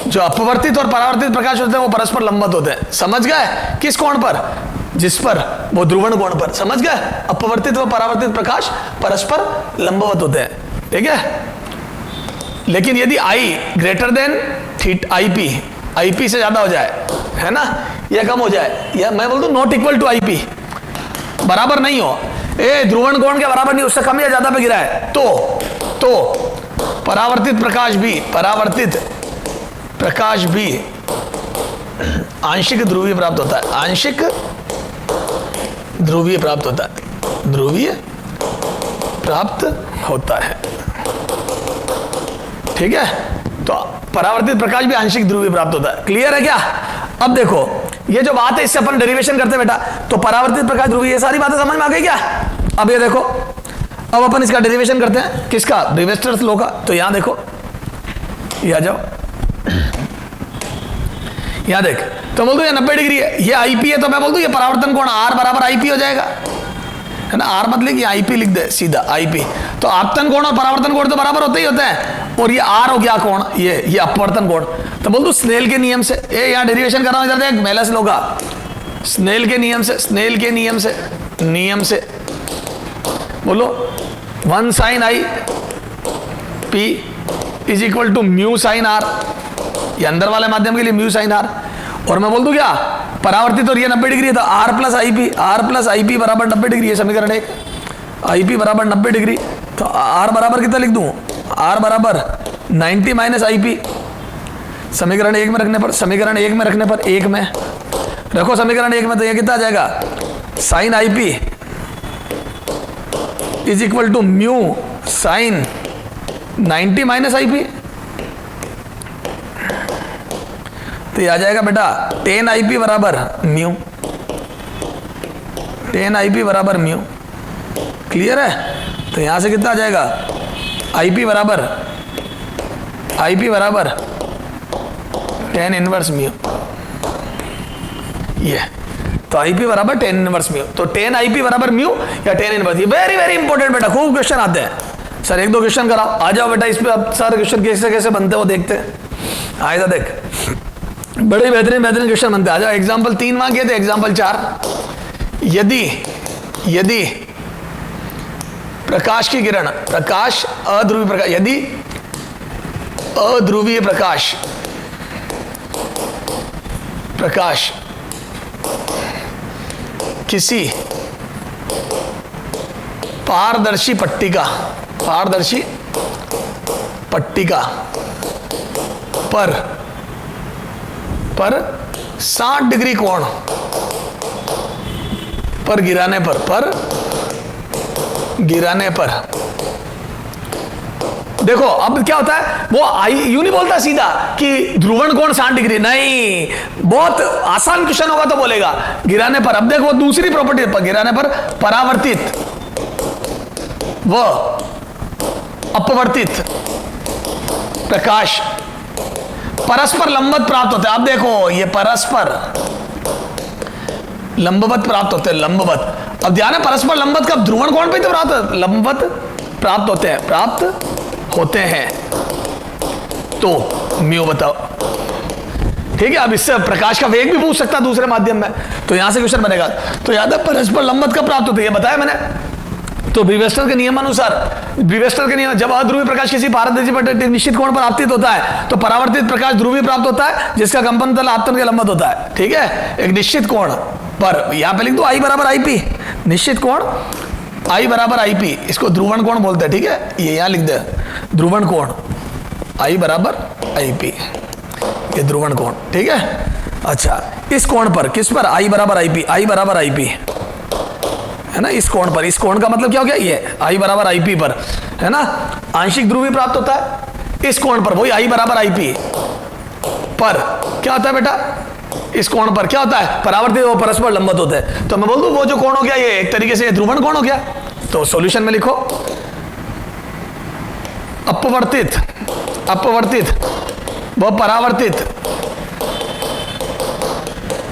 Speaker 1: जो अपवर्तित और परावर्तित प्रकाश होते हैं वो परस्पर लंबवत होते हैं। समझ गए? किस कोण पर? जिस पर, वो ध्रुवण कोण पर। समझ गए? अपवर्तित व परावर्तित प्रकाश परस्पर लंबवत होते हैं। ठीक है, लेकिन यदि आई ग्रेटर देन आईपी से ज्यादा हो जाए, है ना, या कम हो जाए, या मैं बोल दूं नॉट इक्वल टू आईपी, बराबर नहीं हो, ध्रुवण कोण के बराबर नहीं, उससे कम या ज्यादा पे गिरा है, तो परावर्तित प्रकाश भी आंशिक ध्रुवीय प्राप्त होता है, आंशिक ध्रुवीय प्राप्त होता है। ठीक है, तो परावर्तित प्रकाश भी आंशिक ध्रुवीय प्राप्त होता है। क्लियर है क्या? अब देखो, ये जो बात है इससे अपन डेरिवेशन करते हैं बेटा, तो परावर्तित प्रकाश ध्रुवीय, ये सारी बातें समझ में आ गई क्या? अब ये देखो, अब अपन इसका डेरिवेशन करते हैं, किसका? ब्रीवेस्टर्स लॉ का। तो यहां देखो, ये आ जाओ, यहां देख, तो बोल दो ये 90 डिग्री है, ये आईपी है, तो मैं बोल दूं ये परावर्तन कोण आर बराबर आईपी हो जाएगा, है ना। आर मत लिख, आईपी लिख दे सीधा, आईपी। तो आपतन कोण और परावर्तन कोण तो बराबर होते ही होते हैं, और ये आर हो गया कोण, ये अपवर्तन कोण। तो बोल दो स्नेल के नियम से, यहां डेरिवेशन कर रहा हूं, इधर देख, मेलस लॉ का, स्नेल के नियम से बोलो 1 sin i p is equal to mu sine r, ये अंदर वाले माध्यम के लिए म्यू साइन आर। और मैं बोल दूं क्या, परावर्तित और ये 90 डिग्री है, तो आर प्लस आई पी बराबर 90 डिग्री है, समीकरण 1। आई पी बराबर 90 डिग्री, तो आर बराबर कितना लिख दूं? आर बराबर 90 माइनस आई पी, समीकरण 1 में रखने पर, एक में रखो, समीकरण 1 में, तो ये कितना आ जाएगा? Sine i p is equal to mu sine 90 minus i p, तो ये आ जाएगा बेटा 10 आई पी बराबर म्यू, 10 आई पी बराबर म्यू। क्लियर है? तो यहां से कितना आ जाएगा? आई पी बराबर 10 इनवर्स म्यू, ये तो आईपी बराबर 10 इनवर्स म्यू, तो 10 आईपी बराबर म्यू या 10 इनवर्स। ये वेरी वेरी इंपॉर्टेंट बेटा, खूब क्वेश्चन आते हैं। सर 1-2 क्वेश्चन कराओ, आ जाओ बेटा, इस पे अब सारे क्वेश्चन कैसे कैसे बनते हैं वो देखते हैं। आएगा देख, बड़े बेहतरीन बेहतरीन क्वेश्चन बनते हैं। आ जाओ, एग्जाम्पल 3 वहां किए थे, एग्जाम्पल 4। यदि प्रकाश की किरण, प्रकाश अध्रुवीय प्रकाश, यदि अध्रुवीय प्रकाश किसी पारदर्शी पट्टिका पर 60 डिग्री कोण पर गिराने पर देखो, अब क्या होता है, वो यूं नहीं बोलता सीधा कि ध्रुवण कोण 60 डिग्री, नहीं, बहुत आसान क्वेश्चन होगा तो बोलेगा गिराने पर। अब देखो दूसरी प्रॉपर्टी पर, गिराने पर परावर्तित व अपवर्तित प्रकाश परस्पर लंबवत प्राप्त होते हैं। अब देखो, ये परस्पर लंबवत प्राप्त होते हैं, लंबवत। अब ध्यान है, परस्पर लंबवत का ध्रुवण कोण पे तो लंबवत प्राप्त होते हैं तो म्यू बताओ। ठीक है, अब इससे प्रकाश का वेग भी पूछ सकता दूसरे माध्यम में, तो यहां से क्वेश्चन बनेगा। तो याद है, परस्पर लंबवत का प्राप्त होते हैं, ये बताया मैंने। तो ब्रीवेस्टर के नियमानुसार, ब्रीवेस्टर के नियम, जब अध्रुवीय प्रकाश किसी पारदर्शी पट्टिका निश्चित कोण पर आपतित होता है तो परावर्तित प्रकाश ध्रुवीय प्राप्त होता है, जिसका कंपन तल आपतन के लंबवत होता है। ठीक है, एक निश्चित कोण पर, यहां पे लिख दो I बराबर IP, निश्चित कोण I बराबर IP, इसको ध्रुवण कोण बोलते हैं। ठीक है, ये यहां लिख दे, ध्रुवण कोण I बराबर IP, ये ध्रुवण कोण। ठीक है, अच्छा, इस कोण पर, किस पर, I बराबर IP है ना, इस कोण पर, इस कोण का मतलब क्या हो गया, ये I बराबर IP पर, है ना, आंशिक ध्रुवीय प्राप्त होता है। इस कोण पर वही I बराबर IP पर क्या होता है बेटा, इस कोण पर क्या होता है, परावर्तित वो परस्पर लंबवत होते हैं। तो मैं बोल दूं वो जो कोण हो गया, ये एक तरीके से ध्रुवण कोण हो गया। तो सॉल्यूशन में लिखो, अपवर्तित व परावर्तित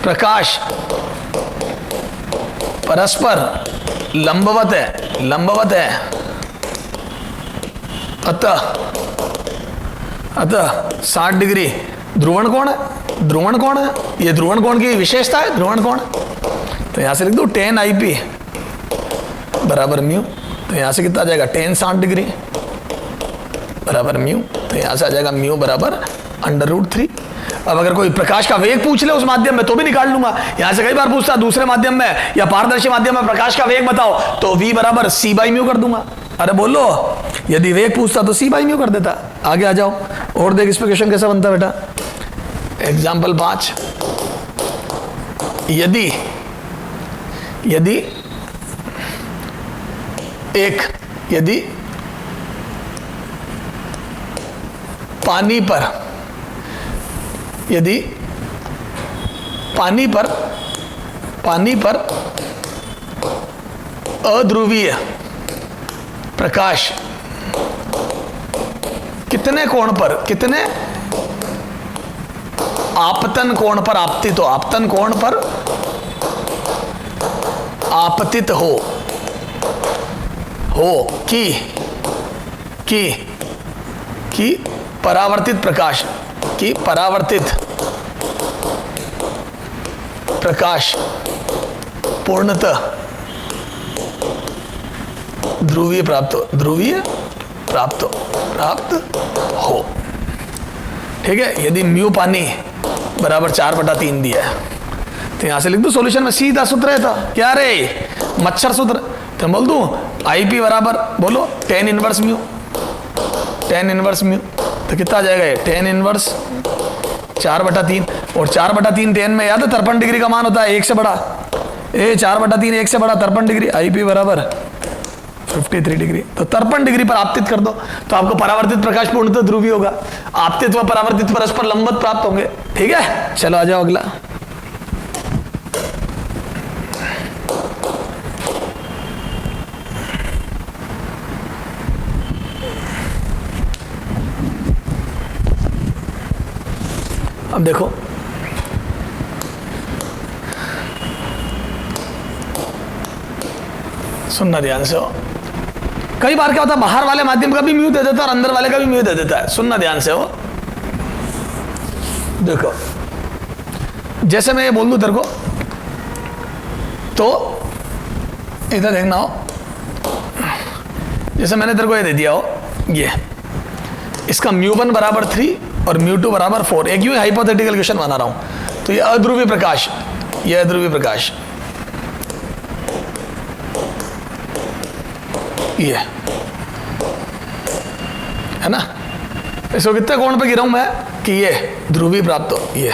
Speaker 1: प्रकाश परस्पर लंबवत है, अतः 60 डिग्री ध्रुवण कोण है, ये ध्रुवण कोण की विशेषता है, ध्रुवण कोण। तो यहां से लिख दो tan IP बराबर म्यू, तो यहां से कितना आ जाएगा, tan 60 डिग्री बराबर म्यू, तो यहां से आ जाएगा म्यू बराबर √3। अब अगर कोई प्रकाश का वेग पूछ ले उस माध्यम में तो भी निकाल लूंगा। यहां से कई बार पूछता दूसरे माध्यम में या पारदर्शी माध्यम में प्रकाश का वेग बताओ, तो V बराबर C/μ कर दूंगा। अरे बोलो, यदि वेग पूछता तो C/μ कर देता। आगे आ जाओ और देख इस पे क्वेश्चन कैसा बनता बेटा। एग्जाम्पल 5, यदि पानी पर अध्रुवीय प्रकाश कितने आपतन कोण पर आपतित हो कि परावर्तित प्रकाश पूर्णतः ध्रुवीय प्राप्त हो। ठीक है, यदि म्यू पानी बराबर 4/3 दिया है तो यहां से लिख दो सॉल्यूशन में, सीधा सूत्र है। था क्या रे, मच्छर सूत्र। तो बोल दूं IP बराबर, बोलो tan इनवर्स म्यू, तो कितना आ जाएगा ये, tan इनवर्स 4/3, और 4/3 tan में याद है 53 डिग्री का मान होता है, 1 से बड़ा, 4/3 1 से बड़ा 53 डिग्री, IP बराबर 53 डिग्री। तो 53 डिग्री पर आपतित कर दो तो आपको परावर्तित प्रकाश पूर्णतः ध्रुवीय होगा, आपतित व परावर्तित परस्पर लंबवत प्राप्त होंगे। ठीक है, चलो आ जाओ अगला। अब देखो, सुनना ध्यान से हो। कई बार क्या होता है, बाहर वाले माध्यम का भी म्यू दे देता है और अंदर वाले का भी म्यू दे देता है। सुनना ध्यान से हो। देखो जैसे मैं ये बोल दूं तेरे को, तो इधर देखना हो, जैसे मैंने तेरे को ये दे दिया हो, ये इसका μ1 बराबर 3 और μ2 बराबर 4, एक यूं हाइपोथेटिकल क्वेश्चन बना रहा हूं। तो ये अध्रुवी प्रकाश, ये अध्रुवी प्रकाश, ये है ना, इसको कितने कोण पे गिराऊं मैं कि ये ध्रुवी प्राप्त हो, ये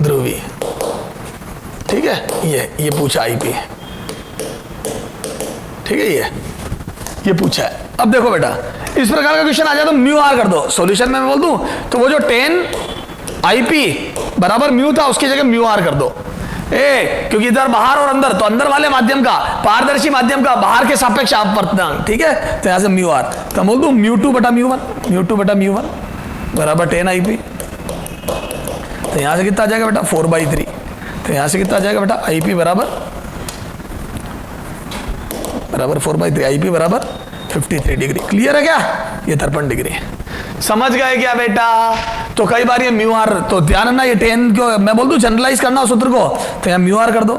Speaker 1: ध्रुवी, ठीक है। ये पूछा आईपी, ठीक है, ये पूछा है। अब देखो बेटा, इस प्रकार का क्वेश्चन आ जाए तो म्यू आर कर दो। सॉल्यूशन में मैं बोल दूं तो वो जो 10 आईपी बराबर म्यू था उसकी जगह म्यू आर कर दो। क्योंकि इधर बाहर और अंदर, तो अंदर वाले माध्यम का, पारदर्शी माध्यम का बाहर के सापेक्ष अपवर्तनांक, ठीक है। तो यहां से म्यू आर, तो बोल दूं μ2 बटा μ1 बराबर 10 आईपी। तो यहां से कितना आ जाएगा बेटा 4/3। तो यहां से कितना आ जाएगा बेटा आईपी बराबर 4/3, आईपी बराबर 53 डिग्री। क्लियर है क्या? ये 53 डिग्री। समझ गए क्या बेटा? तो कई बार ये म्यू आर, तो ध्यान ना, ये 10 को मैं बोल दूं जनरलाइज करना हो सूत्र को, तो यहाँ म्यू आर कर दो।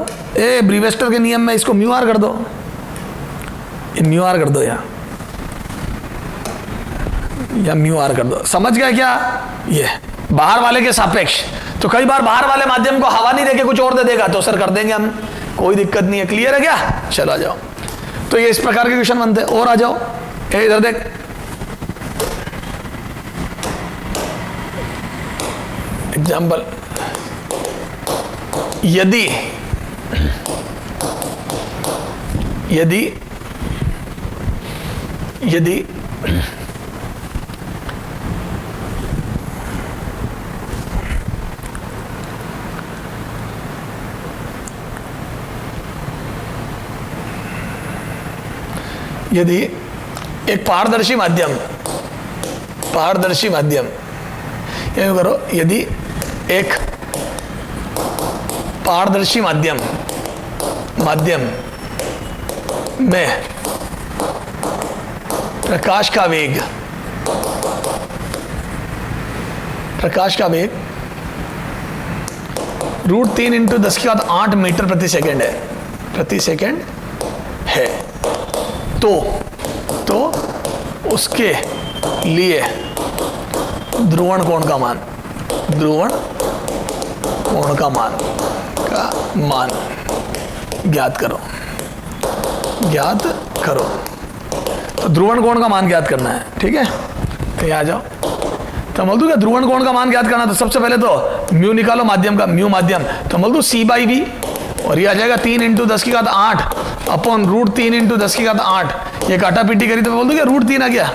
Speaker 1: ब्रीवेस्टर के नियम में इसको म्यू आर कर दो, ये म्यू आर कर दो, या म्यू आर कर दो। समझ गए क्या? ये बाहर वाले के सापेक्ष, तो कई बार बाहर वाले माध्यम को हवा नहीं देके कुछ और दे देगा, तो सर कर देंगे हम, कोई दिक्कत नहीं है। क्लियर है क्या? चलो आ जाओ। तो ये इस प्रकार के क्वेश्चन बनते हैं। और आ जाओ, इधर देख, एग्जाम्पल, यदि एक पारदर्शी माध्यम, ये करो, यदि एक पारदर्शी माध्यम में प्रकाश का वेग √3 × 10⁸ मीटर प्रति सेकेंड है, तो उसके लिए ध्रुवण कोण का मान ज्ञात करो। तो ध्रुवण कोण का मान ज्ञात करना है, ठीक है। तो यहाँ आ जाओ, तो बोल दूं क्या ध्रुवण कोण का मान ज्ञात करना, तो सबसे पहले तो म्यू निकालो माध्यम का, म्यू माध्यम, तो बोल दूं C/V, और ये आ जाएगा 3 × 10⁸ अपॉन √3 × 10⁸। ये काटा पीटी करी तो मैं बोल दूं क्या √3 आ गया,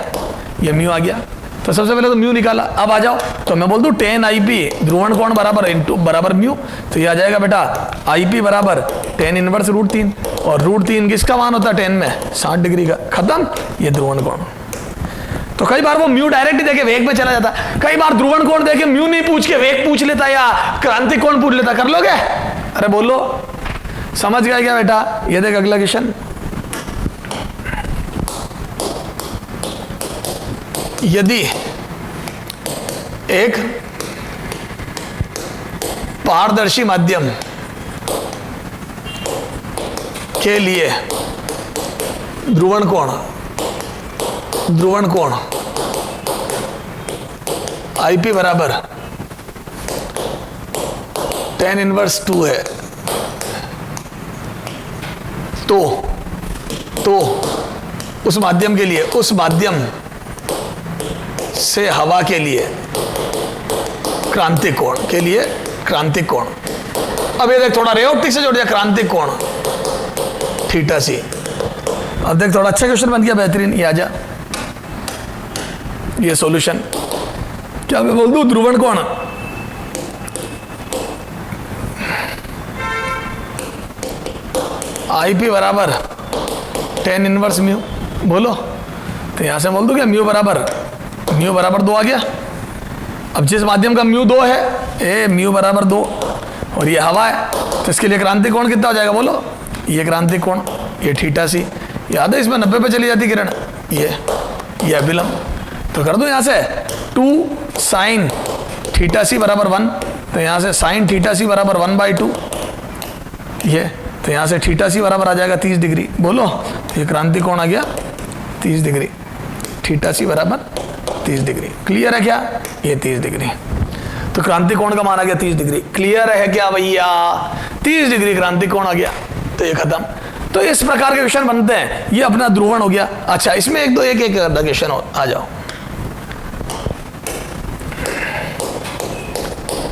Speaker 1: ये म्यू आ गया। तो सबसे पहले तो म्यू निकाला। अब आ जाओ, तो मैं बोल दूं 10 आईपी ध्रुवण कोण बराबर म्यू, तो ये आ जाएगा बेटा आईपी बराबर 10 इनवर्स √3, और √3 किसका मान होता है 10 में 60 डिग्री का, खत्म, ये ध्रुवण कोण। तो कई बार वो म्यू डायरेक्ट ही देके वेग में चला जाता, कई बार ध्रुवण कोण देके म्यू नहीं पूछ के वेग पूछ लेता या क्रांतिक कोण पूछ लेता। कर लोगे? अरे बोलो, समझ गया क्या बेटा? ये देख अगला क्वेश्चन, यदि एक पारदर्शी माध्यम के लिए ध्रुवण कोण आईपी बराबर 10 इनवर्स 2 है, तो उस माध्यम के लिए, उस माध्यम से हवा के लिए क्रांतिक कोण, अब ये देख थोड़ा रेओप्टिक से जोड़ दिया, क्रांतिक कोण θc। अब देख थोड़ा अच्छा क्वेश्चन बन गया, बेहतरीन। ये आ जा, ये सॉल्यूशन क्या मैं बोल दूं ध्रुवण कोण आईपी बराबर 10 इनवर्स म्यू, बोलो। तो यहां से बोल दूं क्या म्यू बराबर 2 आ गया। अब जिस माध्यम का म्यू 2 है, म्यू बराबर 2, और ये हवा है, तो इसके लिए क्रांतिक कोण कितना हो जाएगा बोलो? ये क्रांतिक कोण, ये θc, याद है इसमें 90 पे चली जाती किरण, ये अभिलंब। तो कर दो यहां से 2 sin θc बराबर 1, तो यहाँ से साइन थीटा सी बराबर 1/2, ये तो यहाँ से थीटा सी बराबर आ जाएगा 30 डिग्री। बोलो, ये क्रांति कोण आ गया 30 डिग्री, थीटा सी बराबर 30 डिग्री। क्लियर है क्या? ये 30 डिग्री, तो क्रांति कोण का मान आ गया 30 डिग्री। क्लियर है क्या भैया? 30 डिग्री क्रांति कोण आ गया, तो ये खत्म। तो इस प्रकार के क्वेश्चन बनते हैं। ये अपना ध्रुवण हो गया। अच्छा, इसमें एक क्वेश्चन आ जाओ।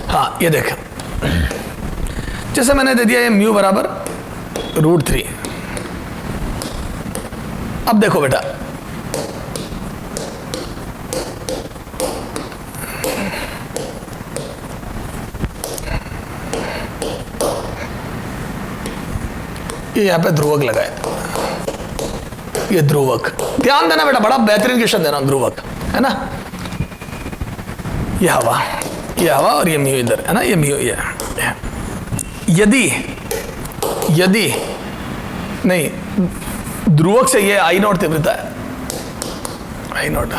Speaker 1: हाँ, ये देख, जैसे मैंने दे दिया ये म्यू बराबर √3। अब देखो बेटा, ये यहां पे ध्रुवक लगाए, ये ध्रुवक, ध्यान देना बेटा, बड़ा बेहतरीन क्वेश्चन दे रहा हूं। ध्रुवक है ना, ये हवा और ये म्यू इधर है ना, ये म्यू ये यदि नहीं, ध्रुवक से ये आई नॉट तीव्रता है, आई नॉट,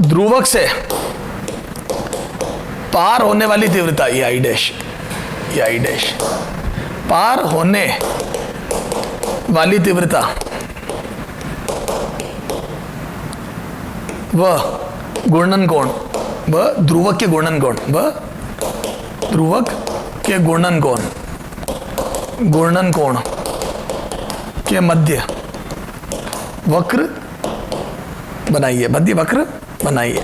Speaker 1: ध्रुवक से पार होने वाली तीव्रता ये आई डैश, ये आई डैश, पार होने वाली तीव्रता वह घूर्णन कोण, वह ध्रुवक के घूर्णन कोण, वह ध्रुवक के घूर्णन कोण के मध्य वक्र बनाइए, मध्य वक्र बनाइए।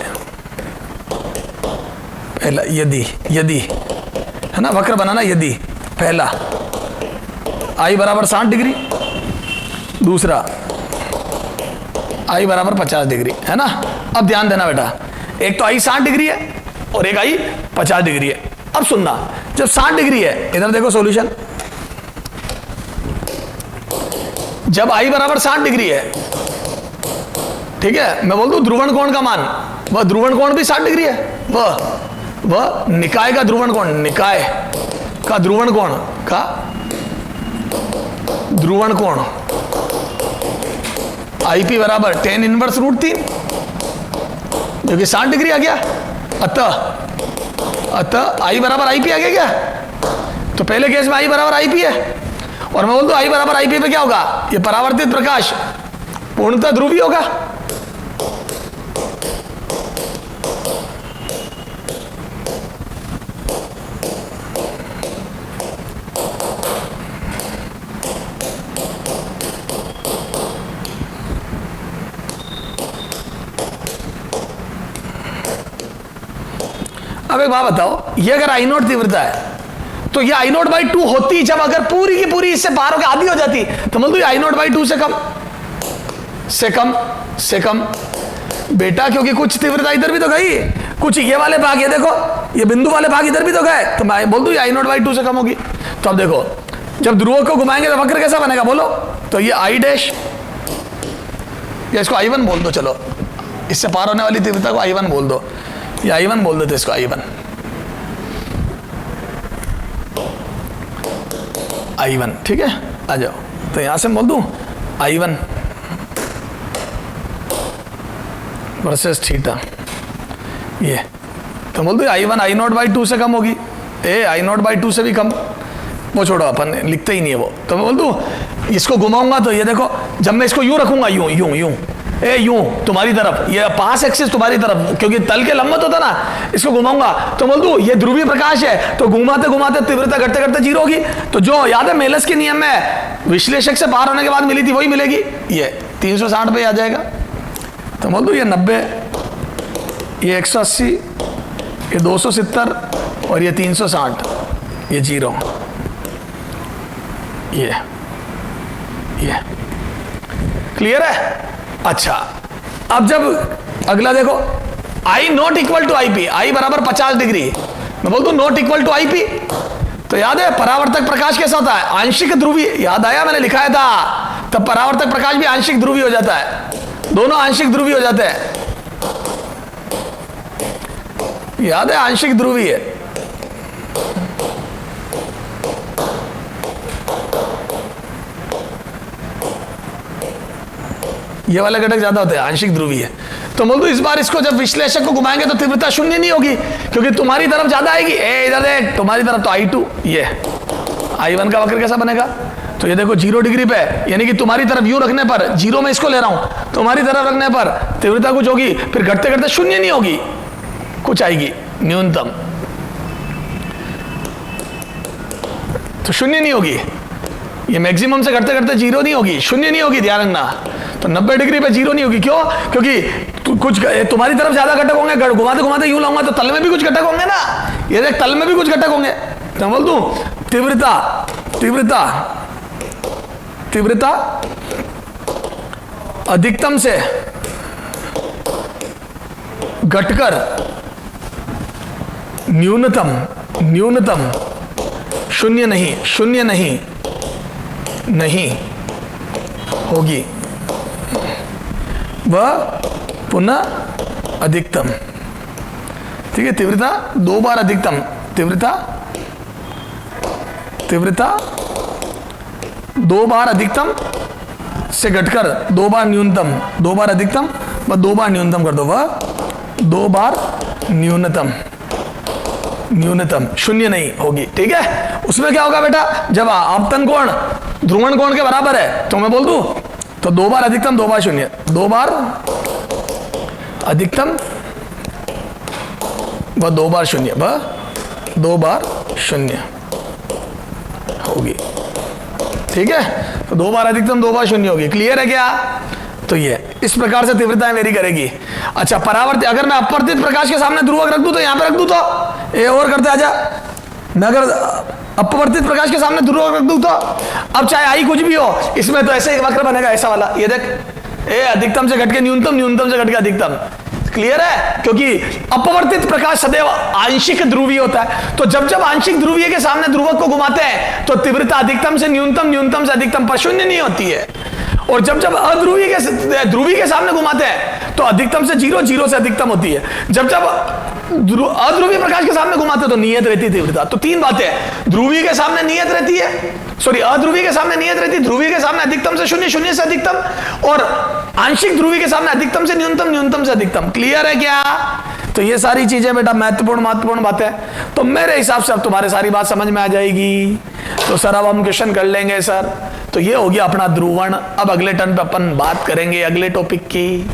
Speaker 1: पहला यदि है ना, वक्र बनाना यदि, पहला आई बराबर 60 डिग्री, दूसरा आई बराबर 50 डिग्री, है ना। अब ध्यान देना बेटा, एक तो आई 60 डिग्री है और एक आई 50 डिग्री है। अब सुनना, जब 60 डिग्री है, इधर देखो सॉल्यूशन, जब आई बराबर 60 डिग्री है, ठीक है, मैं बोल दूं ध्रुवण कोण का मान, वह ध्रुवण कोण भी 60 डिग्री है, वह निकाय का ध्रुवण कोण, निकाय का ध्रुवण कोण आईपी बराबर tan इनवर्स √3, जो कि 60 डिग्री आ गया। अतः आई बराबर आईपी आ गया क्या? तो पहले केस में आई बराबर आईपी है, और मैं बोल दूं आई बराबर आईपी पे क्या होगा, ये परावर्तित प्रकाश पूर्णतः ध्रुवीय होगा। अब एक बात बताओ, ये अगर आई नॉट तीव्रता है तो ये आई नॉट बाई 2 होती जब अगर पूरी की पूरी इससे पार होकर आधी हो जाती, तो मतलब आई नॉट बाई 2 से कम बेटा, क्योंकि कुछ तीव्रता इधर भी तो गई, कुछ ये वाले भाग, ये देखो ये बिंदु वाले भाग इधर भी तो गए, तो मैं बोल दूं आई नॉट बाई 2 से कम होगी। तो अब देखो, जब ध्रुवक को घुमाएंगे तो वक्र कैसा बनेगा बोलो, तो ये आई डैश, या इसको I1 बोल दो, चलो इससे पार होने वाली तीव्रता को I1 बोल दो, ये I1 बोल देते इसको, I1, ठीक है। आ जाओ, तो यहां से बोल दूं I1 वर्सेस थीटा, ये तो बोल दो I1 आई नॉट बाई 2 से कम होगी, आई नॉट बाई 2 से भी कम, वो छोड़ो, अपन लिखते ही नहीं है वो। तो मैं बोल दूं इसको घुमाऊंगा, तो ये देखो, जब मैं इसको यूं रखूंगा, यूं तुम्हारी तरफ, ये पास एक्सिस तुम्हारी तरफ, क्योंकि तल के लंबवत होता ना, इसको घुमाऊंगा, तो बोल दूं ये ध्रुवीय प्रकाश है, तो घुमाते घुमाते तीव्रता घटते घटते 0 होगी। तो जो याद है मेलस के नियम में विश्लेषक से पार होने के बाद मिली थी, वही मिलेगी, ये 360 पे आ जाएगा। तो बोल दूं ये 90, ये 180, ये 270 और ये 360, ये 0, ये क्लियर है। अच्छा, अब जब अगला देखो, आई नॉट इक्वल टू आईपी, आई बराबर 50 डिग्री, मैं बोल दूं नॉट इक्वल टू आईपी, तो याद है परावर्तक प्रकाश कैसा होता है, आंशिक ध्रुवीय, याद आया मैंने लिखाया था, तब परावर्तक प्रकाश भी आंशिक ध्रुवीय हो जाता है, दोनों आंशिक ध्रुवीय हो जाते हैं, याद है आंशिक ध्रुवीय। ये वाले घटक ज्यादा होते हैं, आंशिक ध्रुवीय। तो बोल दो इस बार इसको जब विश्लेषक को घुमाएंगे तो तीव्रता शून्य नहीं होगी, क्योंकि तुम्हारी तरफ ज्यादा आएगी। इधर देख, तुम्हारी तरफ तो I2, ये I1 का वक्र कैसा बनेगा? तो ये देखो 0 डिग्री पे, यानी कि तुम्हारी तरफ यू रखने पर, 0 में इसको ले रहा हूं, तुम्हारी तरफ रखने पर तीव्रता कुछ होगी, फिर घटते घटते शून्य नहीं होगी, कुछ आएगी न्यूनतम, तो शून्य नहीं होगी। ये मैक्सिमम से घटते घटते 0 नहीं होगी, शून्य नहीं होगी, ध्यान रखना। तो 90 डिग्री पे 0 नहीं होगी, क्यों? क्योंकि कुछ तुम्हारी तरफ ज्यादा घटक होंगे, घुमाते घुमाते यूं लाऊंगा तो तल में भी कुछ घटक होंगे ना, ये देख तल में भी कुछ घटक होंगे। तो बोल दूं तीव्रता तीव्रता तीव्रता अधिकतम से घटकर न्यूनतम शून्य नहीं होगी, वह पुनः अधिकतम। ठीक है, तीव्रता 2 बार अधिकतम, तीव्रता 2 बार अधिकतम से घटकर 2 बार न्यूनतम, 2 बार अधिकतम व 2 बार न्यूनतम कर दो, वह 2 बार न्यूनतम शून्य नहीं होगी। ठीक है, उसमें क्या होगा बेटा, जब आपतन कोण ध्रुवण कोण के बराबर है तो मैं बोल दूं तो 2 बार अधिकतम 2 बार शून्य, 2 बार अधिकतम व 2 बार शून्य, वह 2 बार शून्य होगी। ठीक है, तो 2 बार अधिकतम 2 बार शून्य होगी। क्लियर है क्या? तो ये इस प्रकार से तीव्रताएं वेरी करेगी। अच्छा, परावर्तित, अगर मैं अपवर्तित प्रकाश के सामने ध्रुवक रख दूं तो यहां पे रख दूं तो ये और करते आजा, मैं अगर अपवर्तित प्रकाश के सामने ध्रुवक रख दूं तो अब चाहे आई कुछ भी हो, इसमें तो ऐसे एक वक्र बनेगा, ऐसा वाला, ये देख, ये अधिकतम से घटके न्यूनतम, न्यूनतम से घटके अधिकतम। क्लियर है? क्योंकि अपवर्तित प्रकाश सदैव आंशिक ध्रुवीय होता है, तो जब जब आंशिक ध्रुवीय के सामने ध्रुवक को घुमाते हैं तो तीव्रता अधिकतम से न्यूनतम, न्यूनतम से अधिकतम पर शून्य नहीं होती है, और जब जब ध्रुवी के सामने घुमाते हैं तो अधिकतम से 0, 0 से अधिकतम होती है। जब जब अध्रुवीय प्रकाश के सामने घुमाते हैं तो नियत रहती है तीव्रता। तो 3 बातें, ध्रुवीय के सामने नियत रहती है, सॉरी अध्रुवीय के सामने नियत रहती है, ध्रुवीय के सामने अधिकतम से 0, 0 से अधिकतम, और आंशिक ध्रुवीय के सामने अधिकतम से न्यूनतम, न्यूनतम से अधिकतम। क्लियर है क्या? तो ये सारी चीजें बेटा महत्वपूर्ण बातें, तो मेरे हिसाब से अब तुम्हारे सारी बात समझ में आ जाएगी। तो सर अब हम क्वेश्चन कर लेंगे सर। तो ये हो गया अपना ध्रुवण। अब अगले टर्न पे अपन बात करेंगे अगले टॉपिक की।